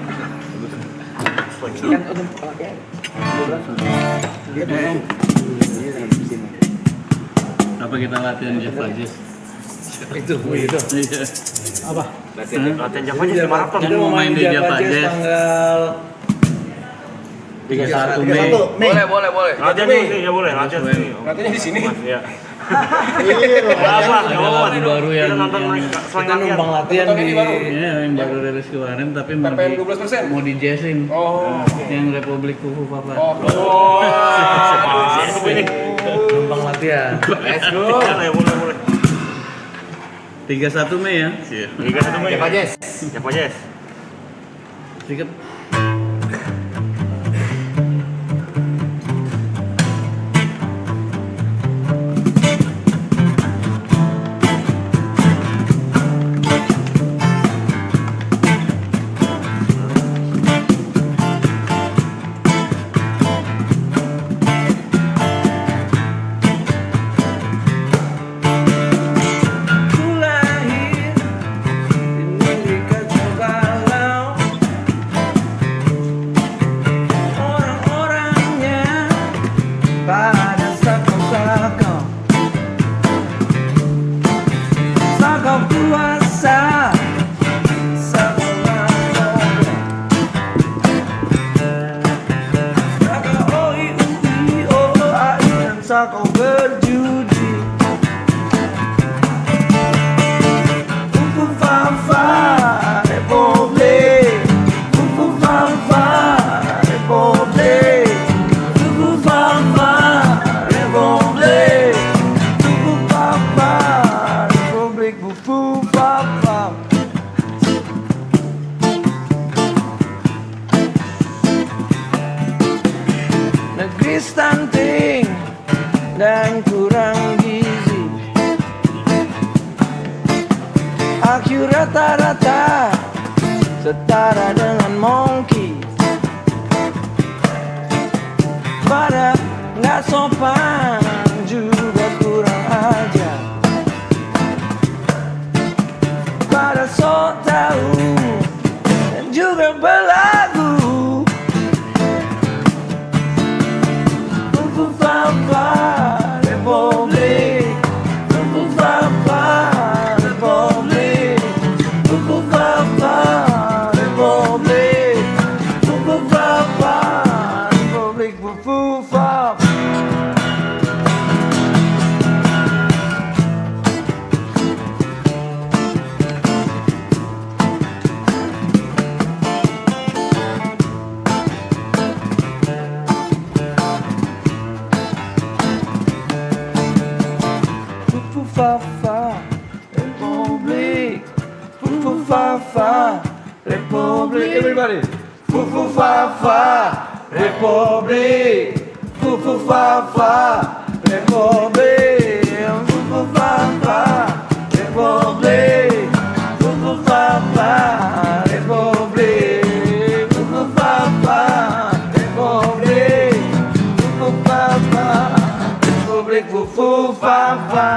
Apa kita latihan Java Jazz? Itu. Iya. Apa? Latihan Java aja di maraton. Kan mau main di Java Jazz tanggal 31 Mei. Boleh. Latihan dulu sih, ya boleh. Latihan sih. Latihannya di sini. Mas, ya. Ada Apa? lagu baru yang selain kita numpang latihan Nonton di ini baru. Iya, yang baru rilis kemarin tapi mau PPN di 12%. mau di jazzin. Oh. Yang Republik Kufu Papa. Oh. Masuk ini. numpang latihan. Let's go. Ya, boleh. 31 Mei ya. Iya. 31 Mei. Java Jazz. Java Jazz. Tiket kau berjudi. Fafa Republik, Fafa Republik, Fafa Republik, Fafa Republik, Fafa. Negeri stunting dan kurang gizi, IQ rata-rata setara dengan monkey. Pada nggak sopan juga kurang ajar, pada sok tahu dan juga belagu. Fafa Republik, Fafa Republik, Fafa Republik, Fafa Republik, Fafa. Fafa Republik, Fafa Republik, everybody. Fafa Republik, Fafa Republik, Fafa Republik, Fafa Republik, Fafa Republik, Fafa Republik, Fafa.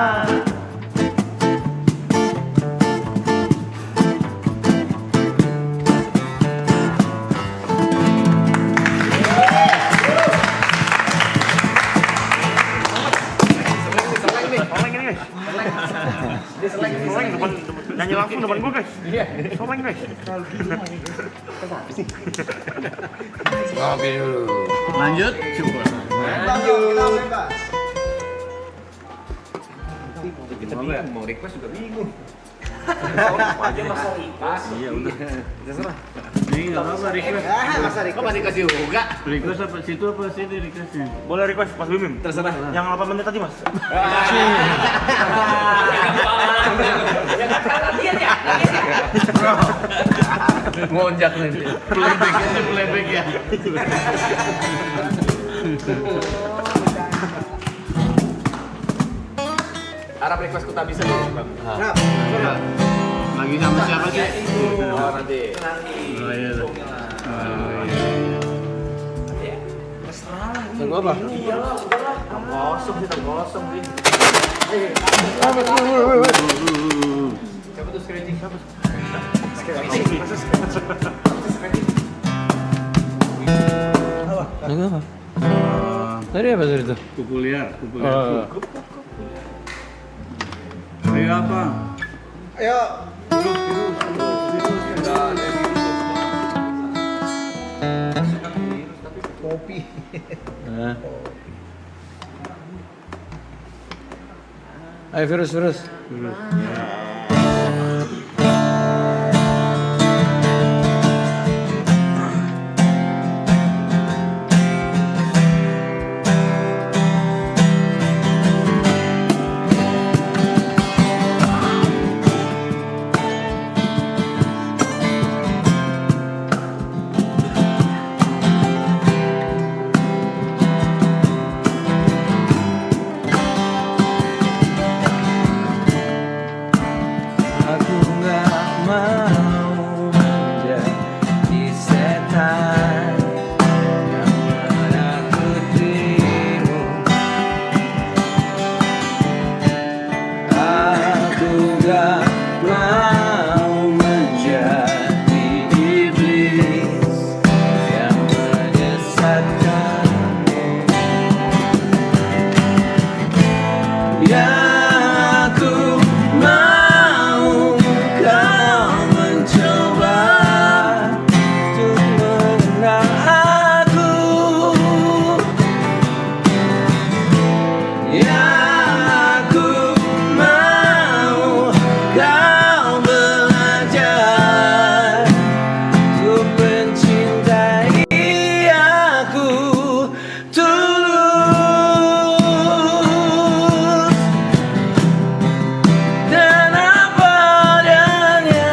guys. Soleng depan nyanyi langsung depan gue guys. Iya. Soleng guys. Ngopi dulu. Lanjut. Kita bingung, mau request juga bingung. Iya udah. Terserah. Ini nggak apa-apa request. Kok masih kasih juga? Request apa situ apa sini requestnya? Boleh request Mas Bimim? Terserah. Yang 8 menit tadi Mas. Ngonjak nanti. Playback ya. Harap request kita bisa dulu, Bang. Lagi sama siapa sih? Oh, nanti. Oh iya. Tunggu apa? Kosong sih, kosong sih. Siapa tuh scratching? Siapa? Apa? Tadi apa tadi tuh? Kuku liar. Ayo apa? Ayo. Kopi. Ayo virus. Aku nggak mau menjadi setan yang menakutimu. Aku nggak mau menjadi iblis yang menyesatkanmu. Yang aku mau kau mencoba untuk mengenal aku. Yang aku mau kau belajar untuk mencintai aku tulus dan apa adanya.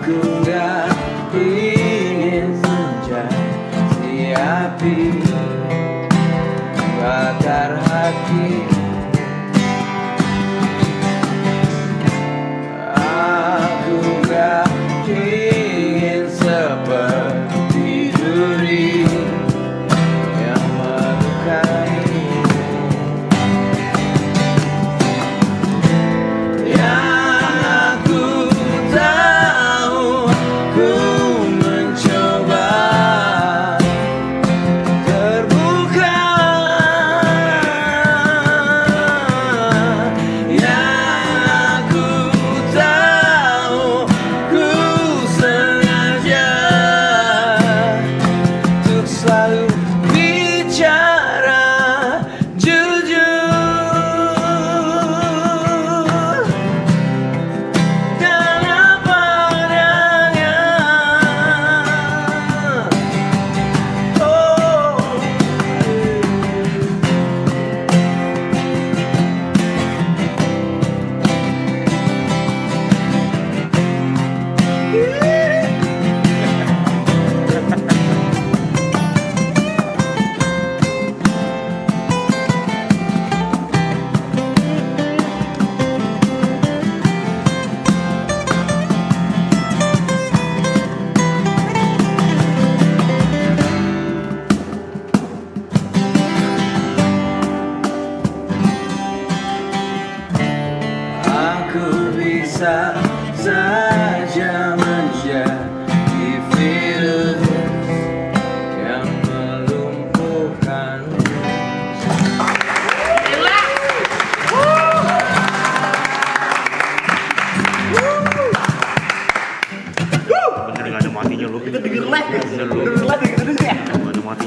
Aku gak ingin menjadi api bakar hati. Aku gak ingin seperti duri yang melukaimu. Yang aku tahu ku mencoba terbuka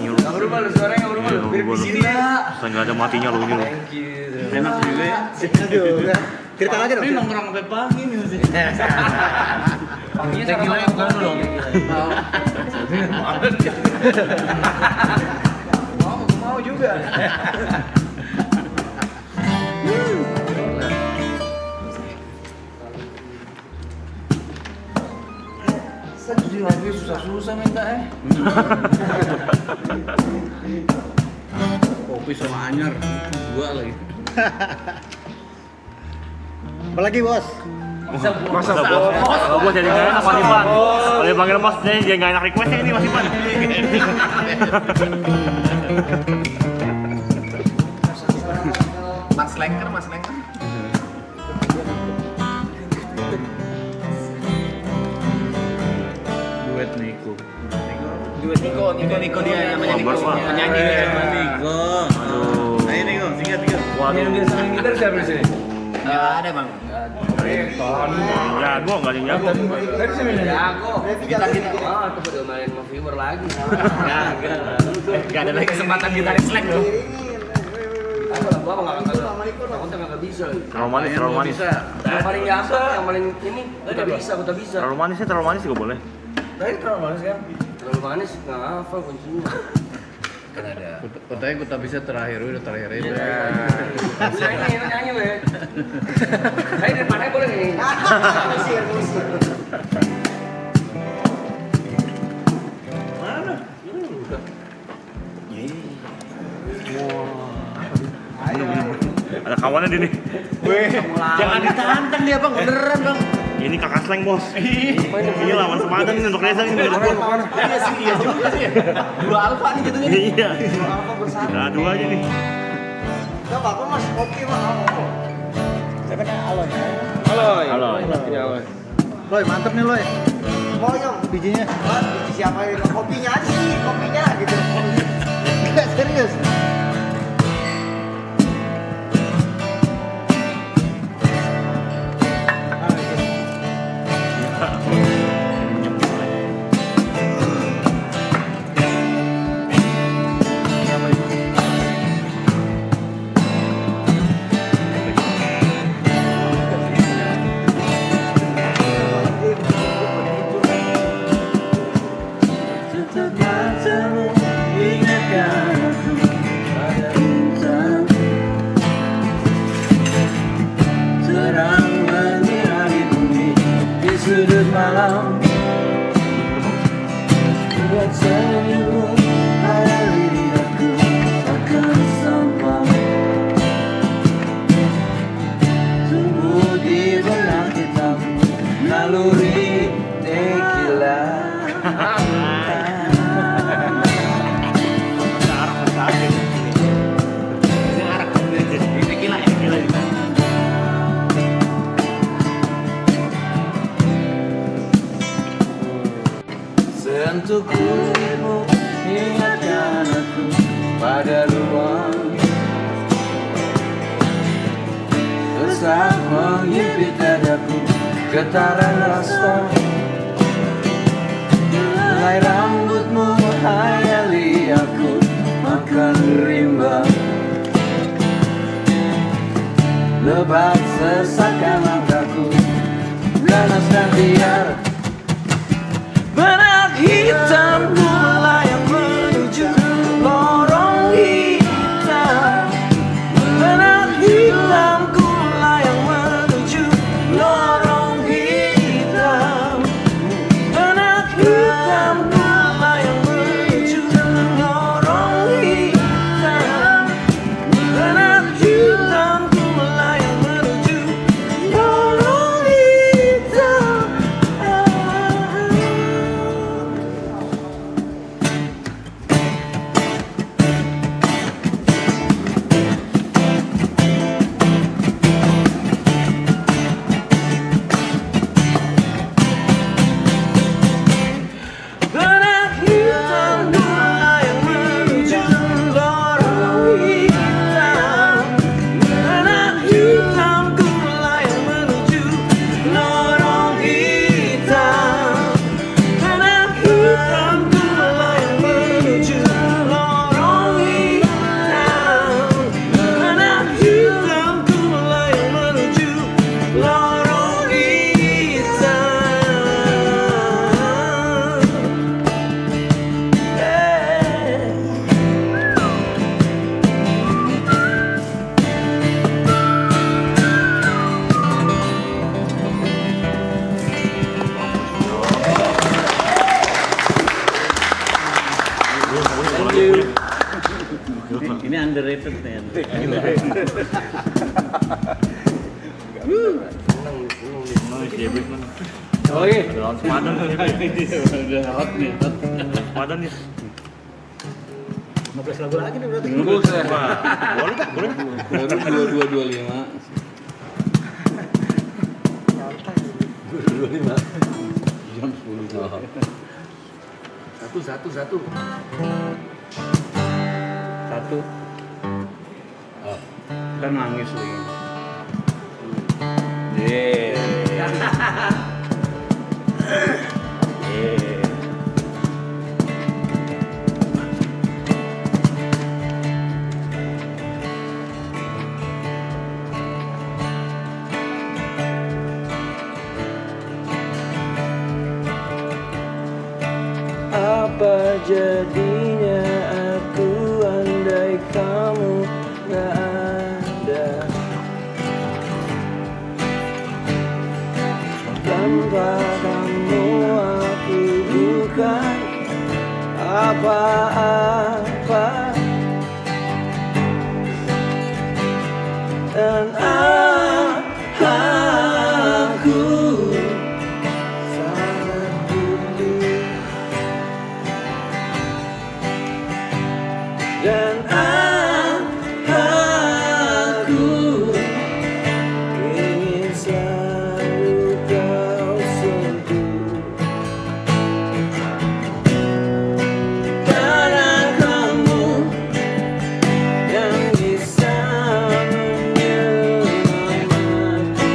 lu. Nggak berubah lu, suaranya nggak berubah lu. Mirip di sini ya. Nggak ada matinya lu ini lu. Enak juga ya. Aduh, cerita lagi dong. Ini nongkrong sampai pagi nih mesti. Paginya sama bukan lu dong. Mau juga. Sedih lagi susah-susah minta kopi sama anyar dua lagi. Apalagi bos? Masa bos? Kalau bos jadi nggak enak Mas Ipan. Kalau dipanggil Mas jadi nggak enak requestnya ini Mas Ipan. Mas Lengker. Duet Niko. Niko dia namanya Niko. Bos, Pak. Penyanyi dia. Niko. Aduh. Ayo Niko, singkat. Waduh. Sering gitar siapa di sini? Nggak ada bang. Jago nggak ada yang jago. Jago. Gitar kita. Oh, itu udah main sama viewer lagi. Nggak ada lagi kesempatan gitaris Slack tuh. Gua nggak bisa. Terlalu manis. Yang paling gampang, yang paling ini nggak bisa. Terlalu manis juga boleh. Tadi terlalu manis kan? Terlalu manis nggak hafal kuncinya. Kan ada. Katanya gue tak bisa terakhir aja. Nyanyi weh. Ayo dari mana boleh nih? Ada kawannya di nih. Jangan ditantang dia bang, beneran bang. Ini kakak Sleng bos. Ini lawan sepadan nih untuk Reza ini. Iya sih, iya juga sih. Dua alfa nih jatuhnya. Iya. Alfa bersatu. Nah, dua aja nih. Gak apa-apa mas, kopi mah. Saya kan Aloy. Halo. Loy, mantep nih Loy. Mau yang Bijinya. biji siapa yang kopinya aja sih, kopinya gitu. Enggak serius. Sentuh kulitmu ingatkan aku pada ruang Sesak menghimpit dadaku getaran rasa Helai rambutmu menghayali aku makan rimba Lebat sesakan langkahku ganas dan liar Benak hitamku melayang menuju lorong hitam Benak hitamku melayang menuju lorong hitam Ini underrated nih. Oke. Lawan Sepadan Udah hot nih. Sepadan ya. 15 lagu lagi nih berarti. Boleh. Baru 2225. Jam 10. Satu. Satu. Kan nangis lagi. Apa jadinya aku andai kamu gak ada? Tanpa kamu aku bukan apa-apa. Dan aku sangat rindu. Dan aku ingin selalu kau sentuh. Karena kamu yang bisa menyelamatkanku.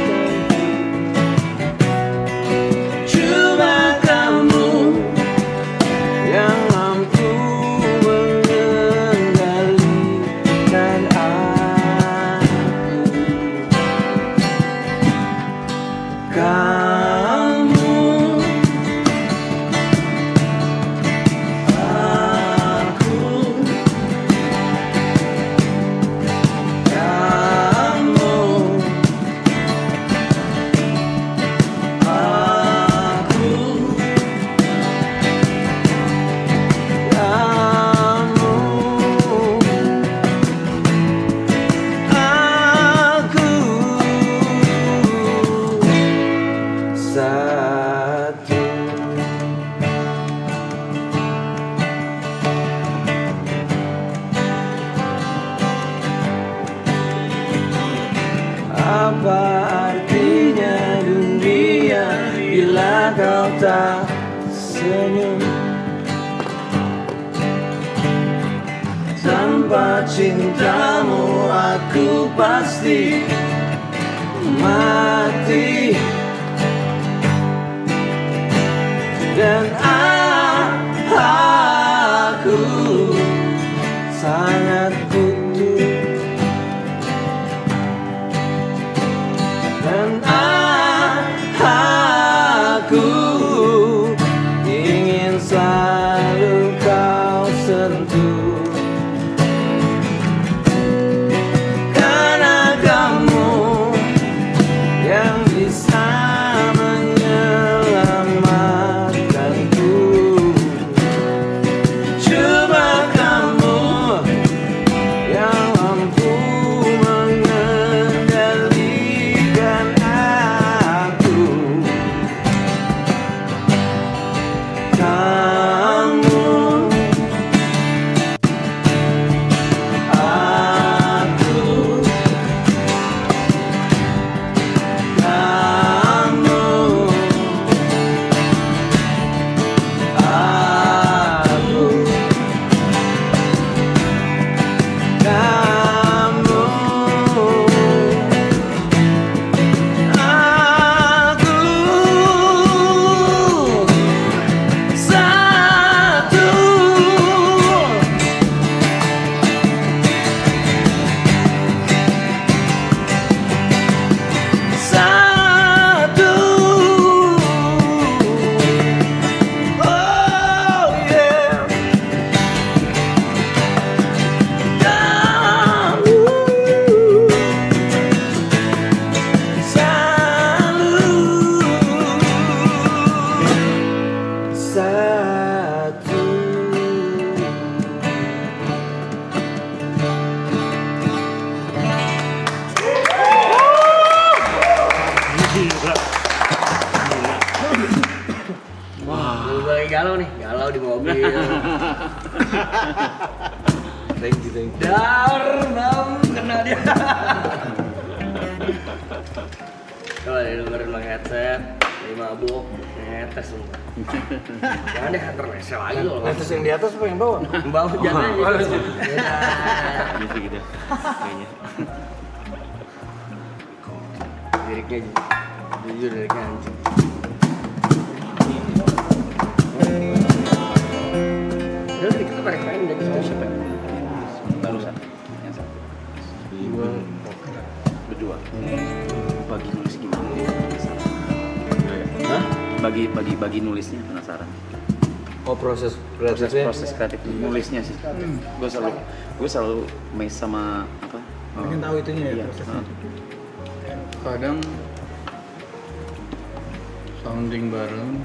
Cuma kamu yang mampu mengendalikan aku. Kamu, aku, kamu, aku, satu. Apa artinya dunia bila kau tak senyum? Tanpa cintamu aku pasti mati. Dan aku sangat butuh. Dan aku ingin selalu kau sentuh. Karena kamu yang bisa menyelamatkanku. Cuma kamu yang mampu mengendalikan aku. Kamu di mobil. Thank you. Kena dia. Kalau dia dengerin pakai headset, dia mabuk, ngetes sumpah. Jangan deh, ntar resel lagi loh. Atas yang di atas apa yang bawah? Bawah jangan aja. Gitu gitu. Kayaknya. Liriknya jujur liriknya anjing. Udah kita tarik main jadi siapa? Barusan. Yang satu. Berdua. Bagi nulis gimana? Penasaran. Hah? Bagi nulisnya penasaran. Oh proses Proses kreatifnya. kreatif nulisnya sih. Gue selalu mes sama apa? Pengen tahu itunya ya Iya. prosesnya. Kadang sounding bareng,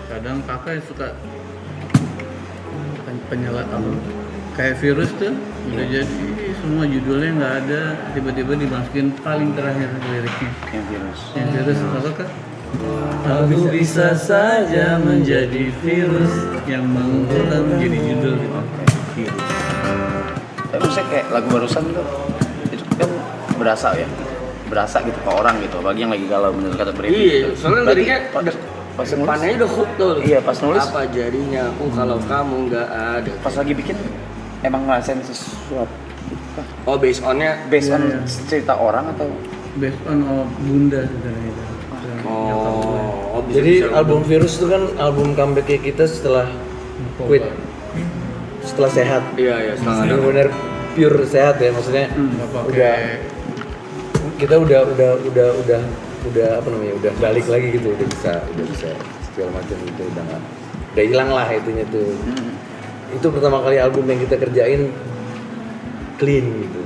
kadang kakak yang suka penyala kayak virus tuh udah jadi semua judulnya nggak ada, tiba-tiba dimasukin paling terakhir liriknya Yang virus. yang virus apa kak? Aku bisa saja menjadi virus yang mengumpulkan menjadi judul gitu. Virus. Tapi maksudnya kayak lagu barusan tuh itu kan berasa gitu ke orang gitu, bagi yang lagi galau menurut kata Brady. Iya, soalnya liriknya pas depannya udah hook tuh. Iya, pas nulis Apa jadinya aku kalau kamu nggak ada. pas lagi bikin emang ngerasain sesuatu. Oh, based on-nya. Based on cerita orang atau Based on Bunda sebenarnya itu. Oh, bisa- Jadi bisa- album Virus itu kan album comebacknya kita setelah quit, setelah sehat. Iya, setelah ada. Benar-benar pure sehat ya, maksudnya Nggak udah pakai kita udah apa namanya, udah balik lagi gitu, udah bisa segala macam gitu, udah hilang lah itunya tuh. Itu pertama kali album yang kita kerjain clean gitu.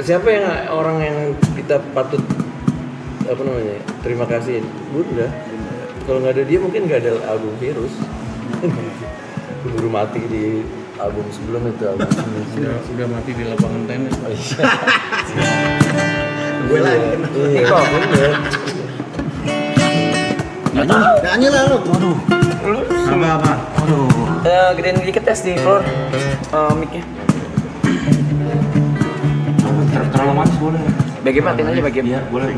Siapa yang orang yang kita patut apa namanya terima kasih? Bunda. Kalau nggak ada dia mungkin nggak ada album Virus. Keburu mati di album sebelum itu, album udah mati di lapangan tenis. Gue lagi. Iya, bener. Nyanyi lah lu. Apa? Gedein dikit tes di floor mic-nya. terlalu manis boleh. BG matiin aja BG. Iya, boleh.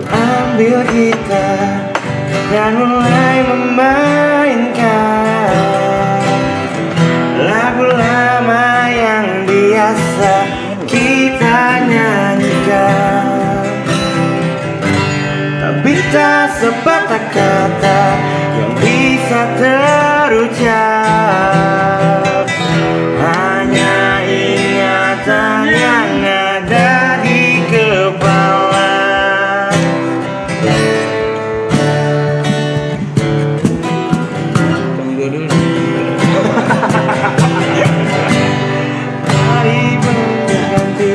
Ambil gitar dan mulai memainkan lagu lama yang biasa kita nyanyikan, tapi tak sepatah kata yang bisa terucap, hanya ingatan yang ada di kepala. Hari berganti,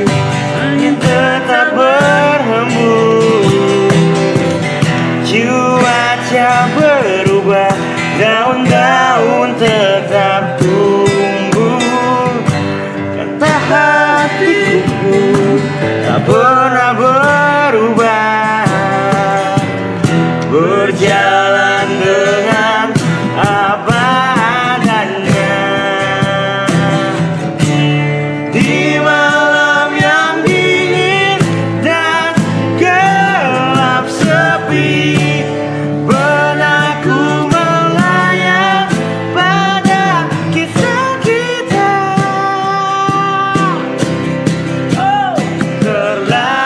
angin tetap berhembus, cuaca berubah, daun-daun tetap tumbuh, kata hatiku tak pernah berubah, berjalan dengan apa adanya. Di malam yang dingin dan gelap sepi, benakku melayang pada kisah kita. Oh, terlalu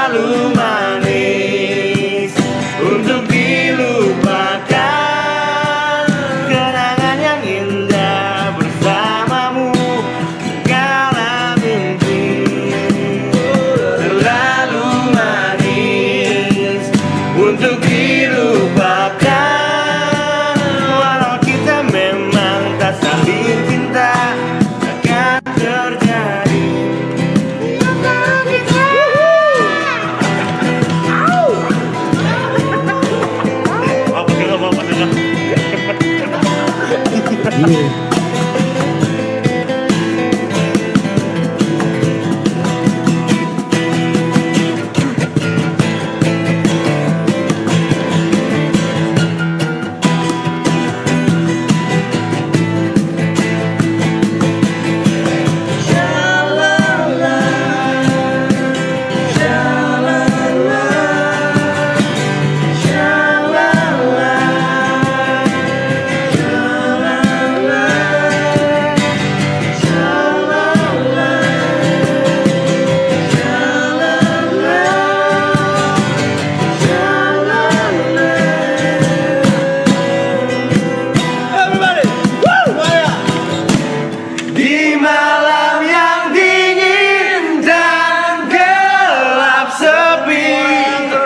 Di malam yang dingin dan gelap sepi,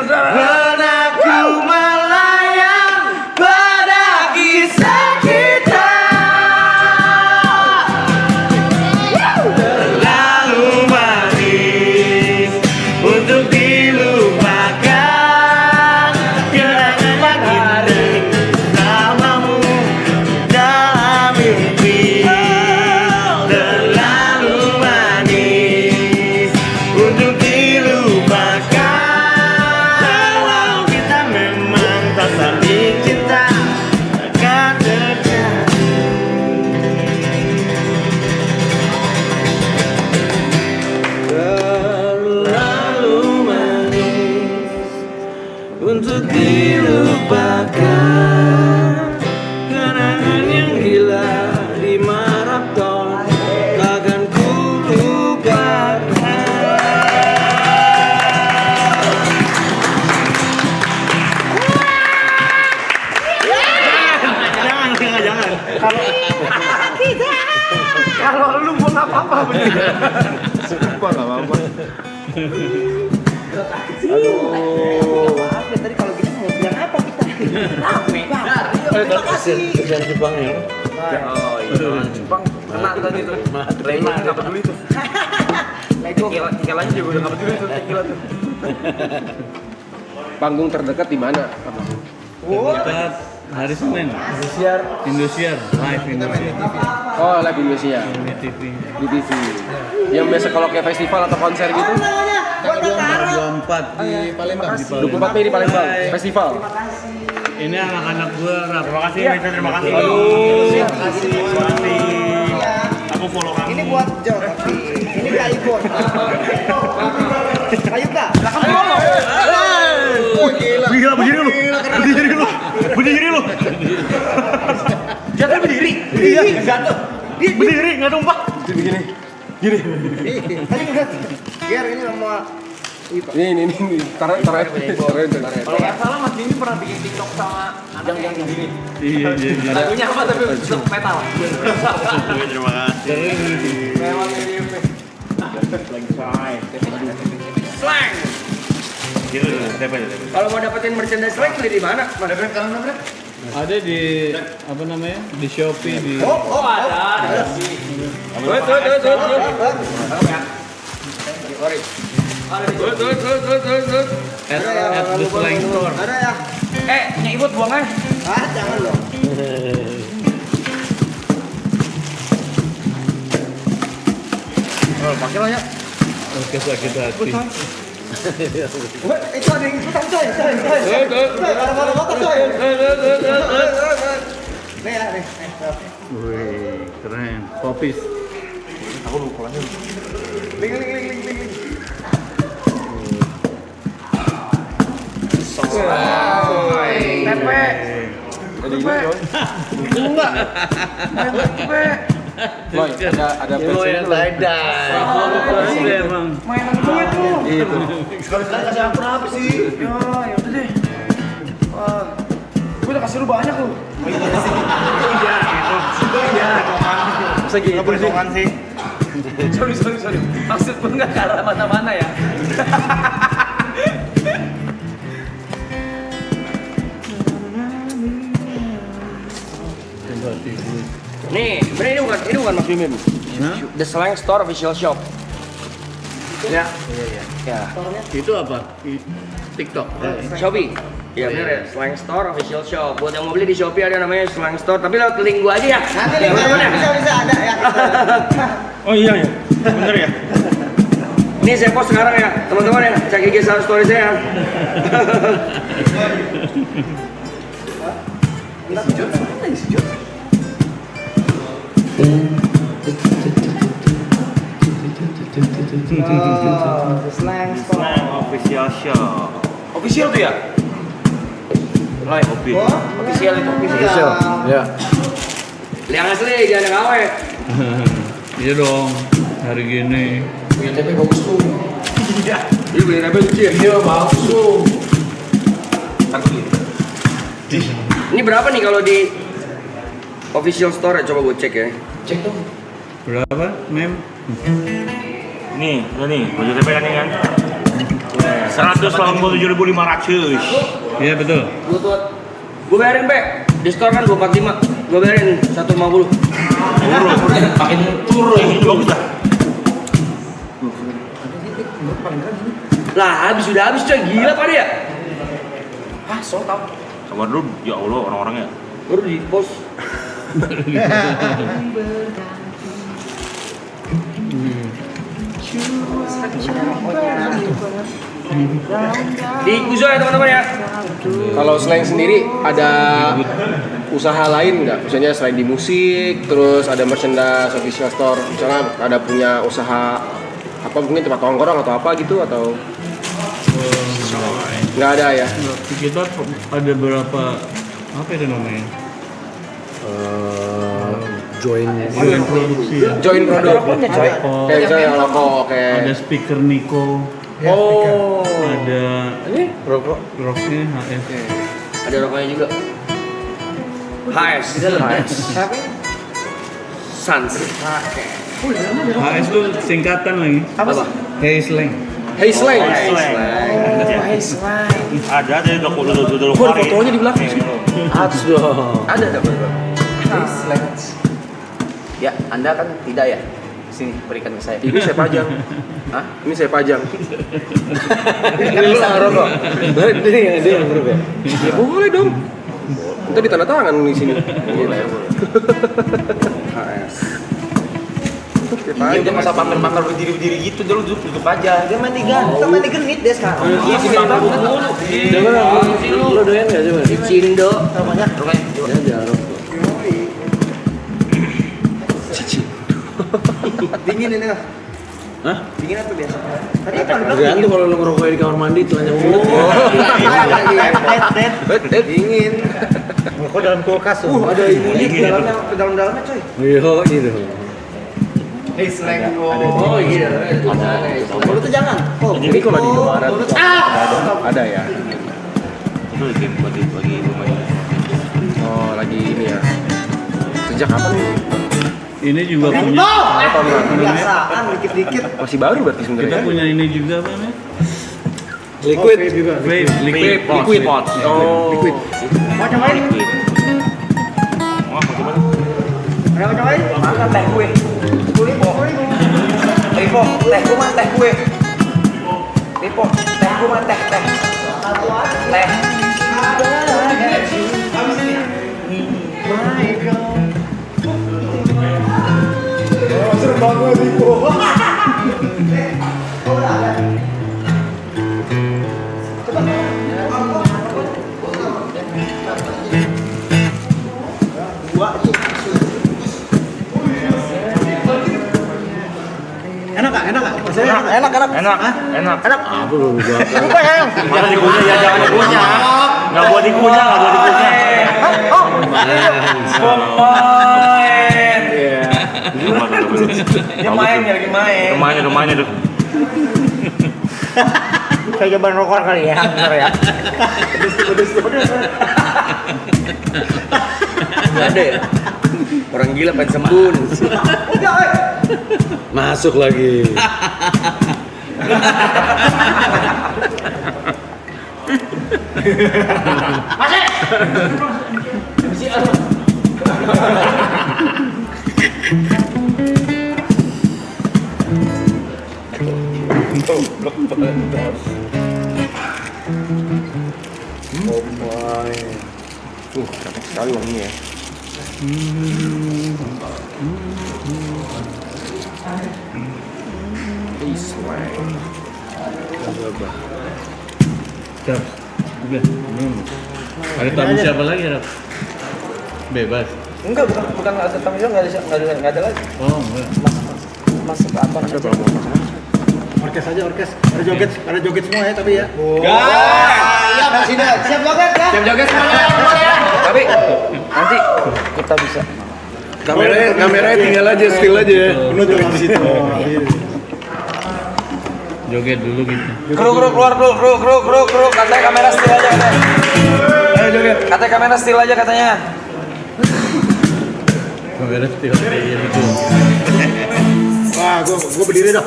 benakku melayang pada kisah kita. Terlalu manis untuk dilupakan, kenangan hari bersamamu dalam mimpi. Terlalu manis untuk dilupakan, kalau kita memang tak saling cinta akan terjadi. Terlalu manis untuk dilupakan, kenangan yang gila di maraton takkan ku lupakan. Jangan. Kalau lu mau apa-apa bener. Sumpah enggak apa-apa. Maaf ya tadi kalau gitu mau bilang apa kita? Rame. Terima kasih. Kerjaan Jepang ya. Oh iya, Jepang kena tadi tuh. Lainnya nggak peduli tuh. Tekilannya juga udah nggak peduli tuh tekila tuh. Panggung terdekat di mana? Kita hari Senin Indosiar live Indosiar Oh, live Indonesia di TV. di TV. Yang biasa kalau kayak festival atau konser gitu. Tanggal 24 Di Palembang. 24 Mei di Palembang, festival. ini anak-anak gua rap. Terima kasih, Vincent. Terima kasih. Aduh. Terima kasih. Aku follow kamu. Ini buat Jo tapi ini Kak Ibon. Ayo Kak, belakang ngomong. Gila, berdiri lu. Berdiri lu. Jatuh berdiri. Iya. Jatuh. Berdiri, nggak tumpah. Gini. Tadi udah. Biar ini sama Ini. Taruh. Kalau nggak salah Mas Dini pernah bikin TikTok sama yang gini. Iya. Lagunya apa tapi untuk metal. Terima kasih. slang. Gitu, siapa ya? Kalau mau dapetin merchandise slang beli di mana? Mas? Ada di apa namanya? Di Shopee di Ada. at the Slang Store. Ada ya? Punya Ibut buang aja. Jangan dong. Pakai lah ya. Oke, sakit hati. Itu ada yang ikutan coy. Ada motor coy. Nih ya, nih. Wih, keren. Popis. Ling. Tepe. Enggak. Boy, ada Lo yang presiden. Pasti emang. Mainan gue tuh. Gitu. Sekali-sekali kasih ampun apa sih? Ya udah deh. Wah, gue udah kasih lu banyak lu. Masa gitu sih? Sorry. Maksud gue nggak ke arah mana-mana ya. Nih, sebenarnya ini bukan Mas Bimim. The Slang Store official shop. Ya. Ya. Itu apa? TikTok. Shopee. Iya bener ya, Slang Store official shop. Buat yang mau beli di Shopee ada namanya Slang Store, tapi lewat link gua aja ya. Nanti nih bisa ada ya. Oh iya ya, bener ya. Ini saya post sekarang ya, teman-teman ya, cek IG story saya. Slang Store. Slang official shop. Official tuh ya? Right, official itu official. Ya. Yang asli jangan yang awet. Iya dong, hari gini. Punya TP bagus tuh. Iya beli rebel lucu ya. Iya bagus tuh. Ini berapa nih kalau di official store? Coba gue cek ya. Cek dong. Berapa, Mem? Nih, ada nih, baju TP kan ini kan. 187.500. Iya betul. Gue bayarin Be. Di store kan 245. Gue bayarin 150. Makin turun. Ini bagus dah. Lah sudah habis coy, gila pada ya. Ah, sold out. Sabar dulu, ya Allah orang-orangnya. Baru di post. Di Kuzo ya teman-teman ya. Kalau Slang sendiri ada usaha lain nggak? Misalnya selain di musik, terus ada merchandise official store, misalnya ada punya usaha apa mungkin tempat tongkrong atau apa gitu atau nggak ada ya? Kita ada berapa, apa itu namanya? Join Produksi ya. Join produk. Oh, Kayak misalnya rokok, kayak ada speaker Nico, oh ada ini rokok. roknya HS. Ada rokoknya juga. HS. Siapa? Sans. HS itu singkatan lagi. Apa? Hey Slang. Hey Slang. Hey, Slang. Ada udah Gua ada fotonya di belakang sih. Ada apa? Hey, Slang. Ya, Anda kan tidak ya? Sini, berikan ke saya. Ini saya pajang. Hah? Ini saya pajang. Ini lu nggak rokok. Dia yang ngerokok. Ya boleh dong. Ntar ditanda tangan di sini. HS. Iya, dia masa pamer-pamer berdiri-berdiri gitu, dulu duduk aja. Dia mandi genit deh sekarang. Iya, sih banget. Coba lu doyan nggak coba? Cindo. Namanya. Jangan jarok. Dingin ini lah. Hah? Dingin apa biasa? Tadi apa lu bilang? Tergantung kalau lu ngerokoknya di kamar mandi telanjang mulut. Dingin. Kok dalam kulkas tuh? Ada ini di dalamnya, ke dalam-dalamnya coy. Iya gitu. Hey, Slang. Oh iya. Mulut tuh jangan. Oh, Ini kalau di Indomaret ada ya. Itu lagi bagi rumahnya. Oh lagi ini ya. Sejak kapan nih? Ini juga punya. Kebiasaan dikit-dikit. Masih baru berarti Kita sebenarnya. punya ini juga apa namanya? Liquid. Liquid pots. Oh. Liquid. Mau cobain? Wah, bagaimana? Ada mau cobain? Makan teh gue. Lipo. Lipo, teh gue mah teh gue. Lipo, teh gue mah teh. Teh. Seru banget Lipo. Enak gak? Enak. Enak. Apa lu gua? Mana dikunyah ya, jangan dikunyah. Nggak buat dikunyah. Dia main, dia lagi main. Rumahnya tuh. Kayak jaban rokok kali ya, bener ya. Ada ya. Orang gila pengen sembun. Masuk lagi. Cantik sekali wanginya ya. Siap. Udah. Ada tamu siapa lagi, Rap? Bebas. Enggak, bukan ada tamu juga, nggak ada lagi. Oh, enggak. Masuk apa? Ada berapa masalah? Orkes aja, orkes. Ada joget semua ya tapi ya. Siap, Mas Ida. Siap joget ya? Siap joget semuanya. Tapi nanti kita bisa. Kameranya tinggal aja, still aja. Penuh joget di situ. Joget dulu gitu. Kru keluar kru. Katanya kamera still aja katanya. Ayo joget. Katanya kamera still aja katanya. Kamera still aja gitu. Wah, gua berdiri dah.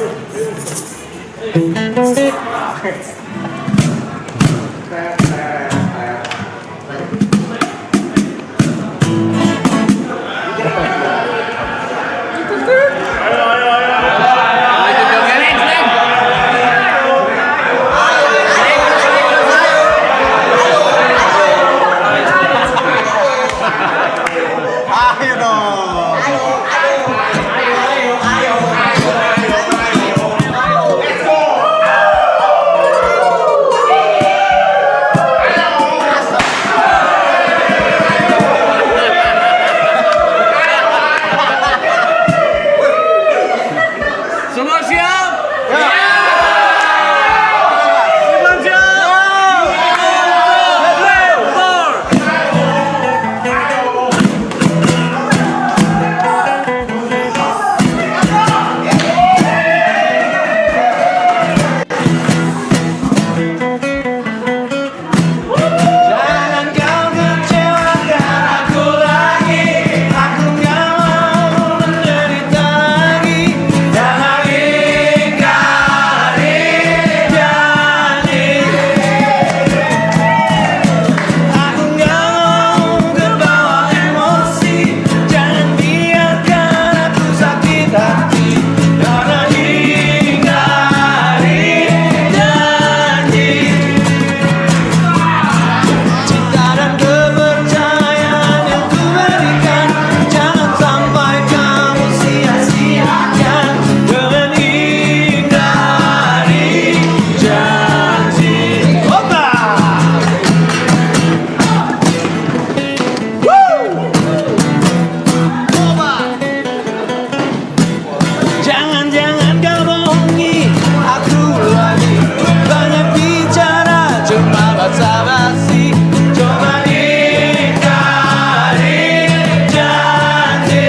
Ayo dong. Semua siap? Jangan kau kecewakan aku lagi. Aku gak mau menderita lagi. Jangan ingkari janji. Aku gak mau terbawa emosi. Jangan biarkan aku sakit hati. Jangan ingkari janji. Cinta dan kepercayaan yang ku berikan, jangan sampai kamu sia-siakan dengan ingkari janji. Oba! Oba! Jangan kau bohongi aku lagi. Banyak bicara cuma basa-basi. Coba ingkari janji.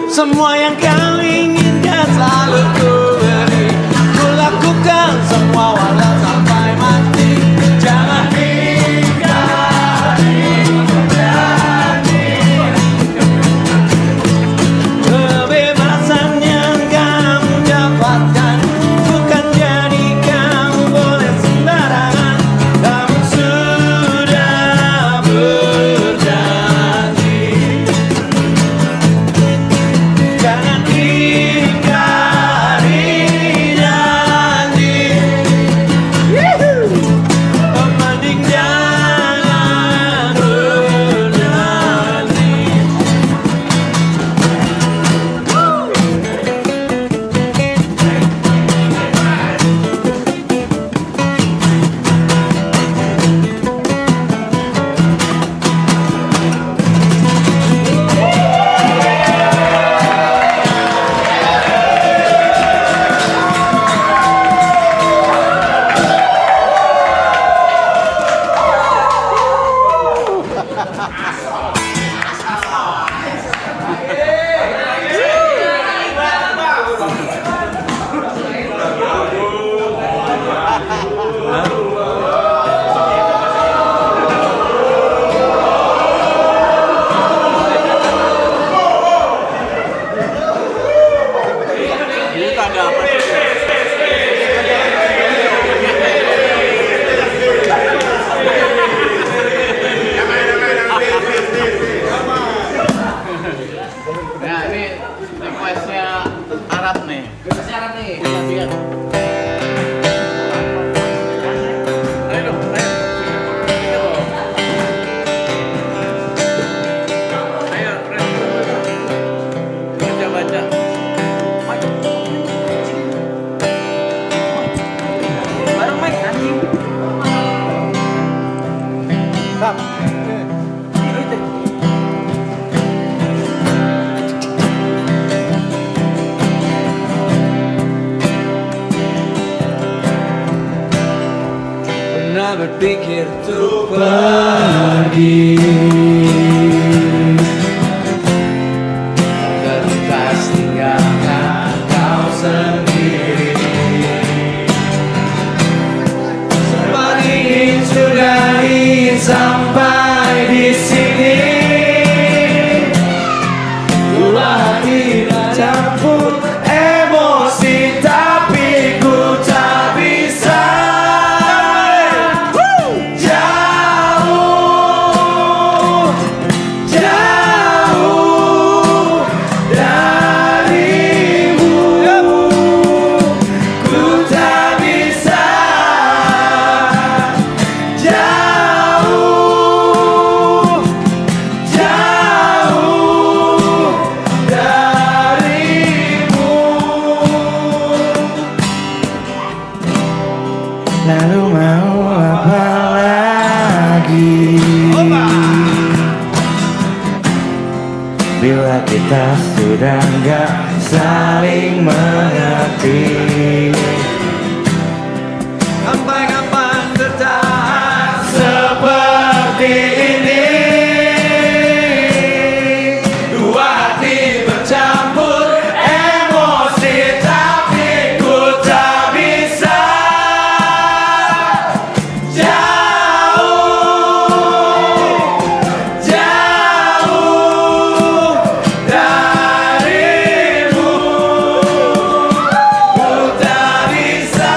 Semua yang kau inginkan selalu ku beri. Ku lakukan semua walau sampai mati. Jangan ingkari janji. Kebebasan yang kamu dapatkan bukan jadi kamu boleh sembarangan. Kamu sudah berjanji. Jangan ingkari janji. Mending jangan berjanji. berpikir untuk pergi. Terlintas tinggalkan kau sendiri. Sempat ingin sudahi sampai di sini. Dua hati bercampur emosi tapi ku tak bisa. Jauh, jauh darimu. Ku tak bisa. Jauh, jauh darimu. Lalu mau apa lagi? Bila kita sudah nggak saling mengerti. Sampai kapan bertahan seperti ini? Dua hati bercampur emosi tapi ku tak bisa. Jauh, jauh darimu. Ku tak bisa.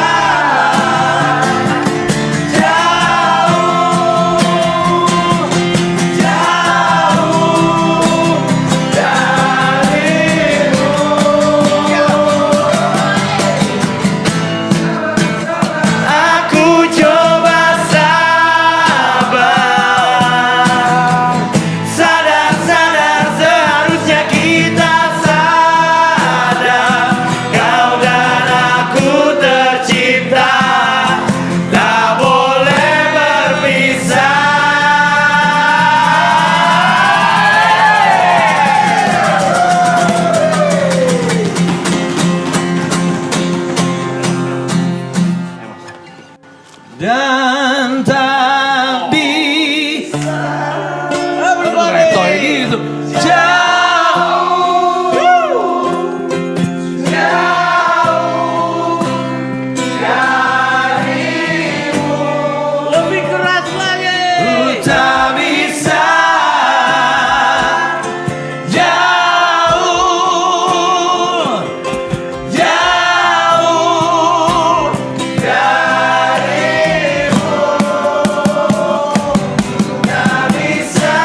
Aku coba sabar, sadar seharusnya kita sadar. Kau dan aku tercipta, tak boleh berpisah. Dan tak bisa berletoy gitu. Jauh, jauh darimu. Lebih keras lagi. Ku tak bisa. Jauh, jauh darimu. Tak bisa.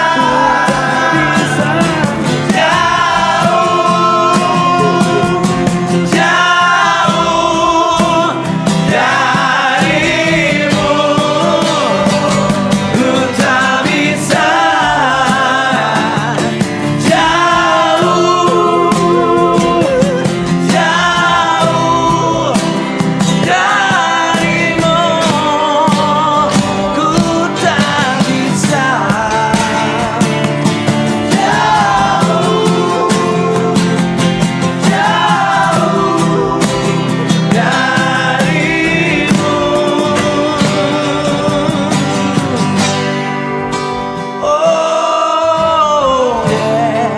Jauh, jauh darimu. Ku tak bisa. Jauh, jauh darimu. Ku tak bisa. Jauh, jauh darimu. Oh yeah.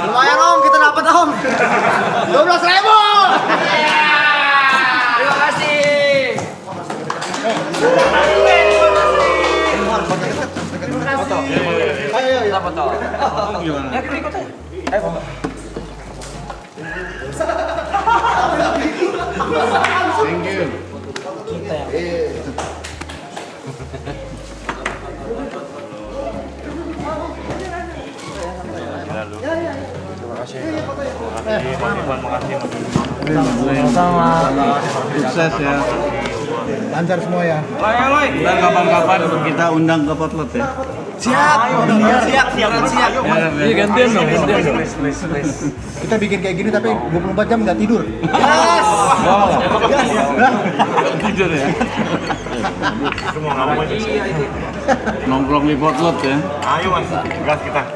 Lumayan om, kita dapat om. 12.000. Terima kasih. Ayo, foto. Ya, kita ikut aja. Ayo, foto. Thank you. Kita yang Sama-sama. Sukses ya. Lancar semua ya. Loy. Dan kapan-kapan kita undang ke Potlot ya. Siap. Iya gantian dong. Kita bikin kayak gini tapi 24 jam nggak tidur. Yes. Tidur ya. Semua nggak mau aja. Nongkrong di potlot ya. Ayo mas, gas kita.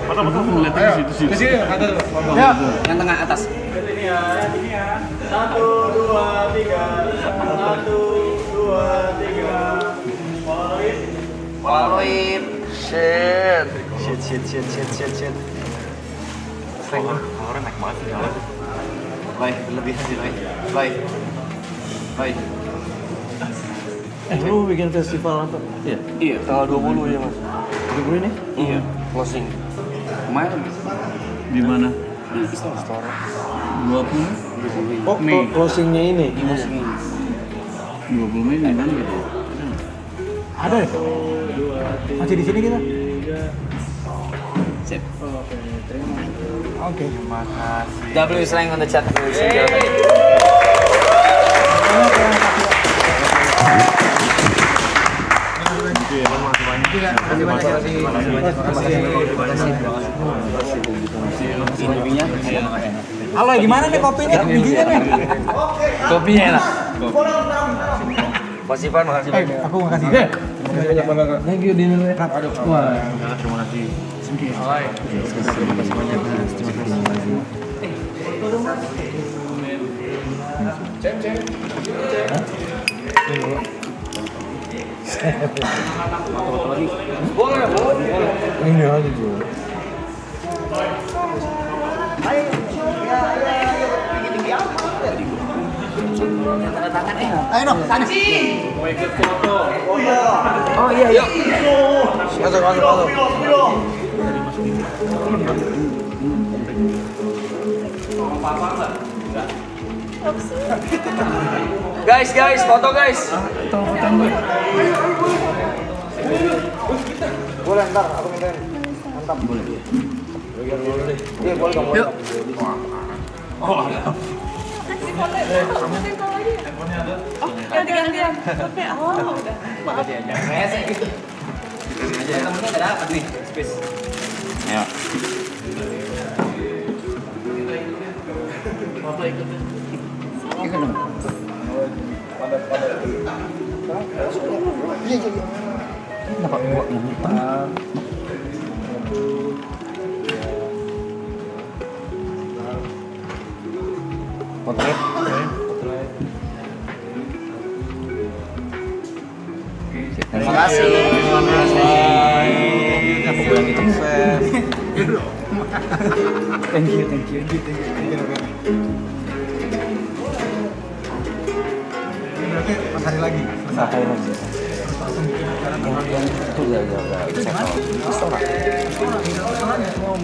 Mata mata. Ngeliatnya di situ-situ. Ya. Yang tengah atas. Polaroid. Shit. Orang naik banget sih. Baik, berlebihan sih, baik. Lu bikin festival apa? Iya. Iya, tanggal 20 ya mas. 20 ini? Iya, closing. Kemarin Di mana? Di Islam Store. 20 Oh, closingnya ini. 20 Mei di mana gitu? Ada ya? Masih di sini kita? Sip. Oke. W slang on the chat please. Halo, gimana nih kopinya? Bijinya nih. Kopinya enak. Mas Ivan, makasih banyak. Aku makasih. Thank you dinner. Wah. Ini aja tuh. Ayo dong, sana. Oh iya, yuk. Masuk. Guys, foto guys. Boleh ntar, aku mintain. Mantap. Boleh. Iya, boleh kamu. Yuk. Ganti-gantian. Oke, udah. Maaf. Temennya udah dapat nih, space. Ya. Terima kasih. Thank you. Berarti pas hari lagi. Sampai lagi. Itu di mana? Itu udah.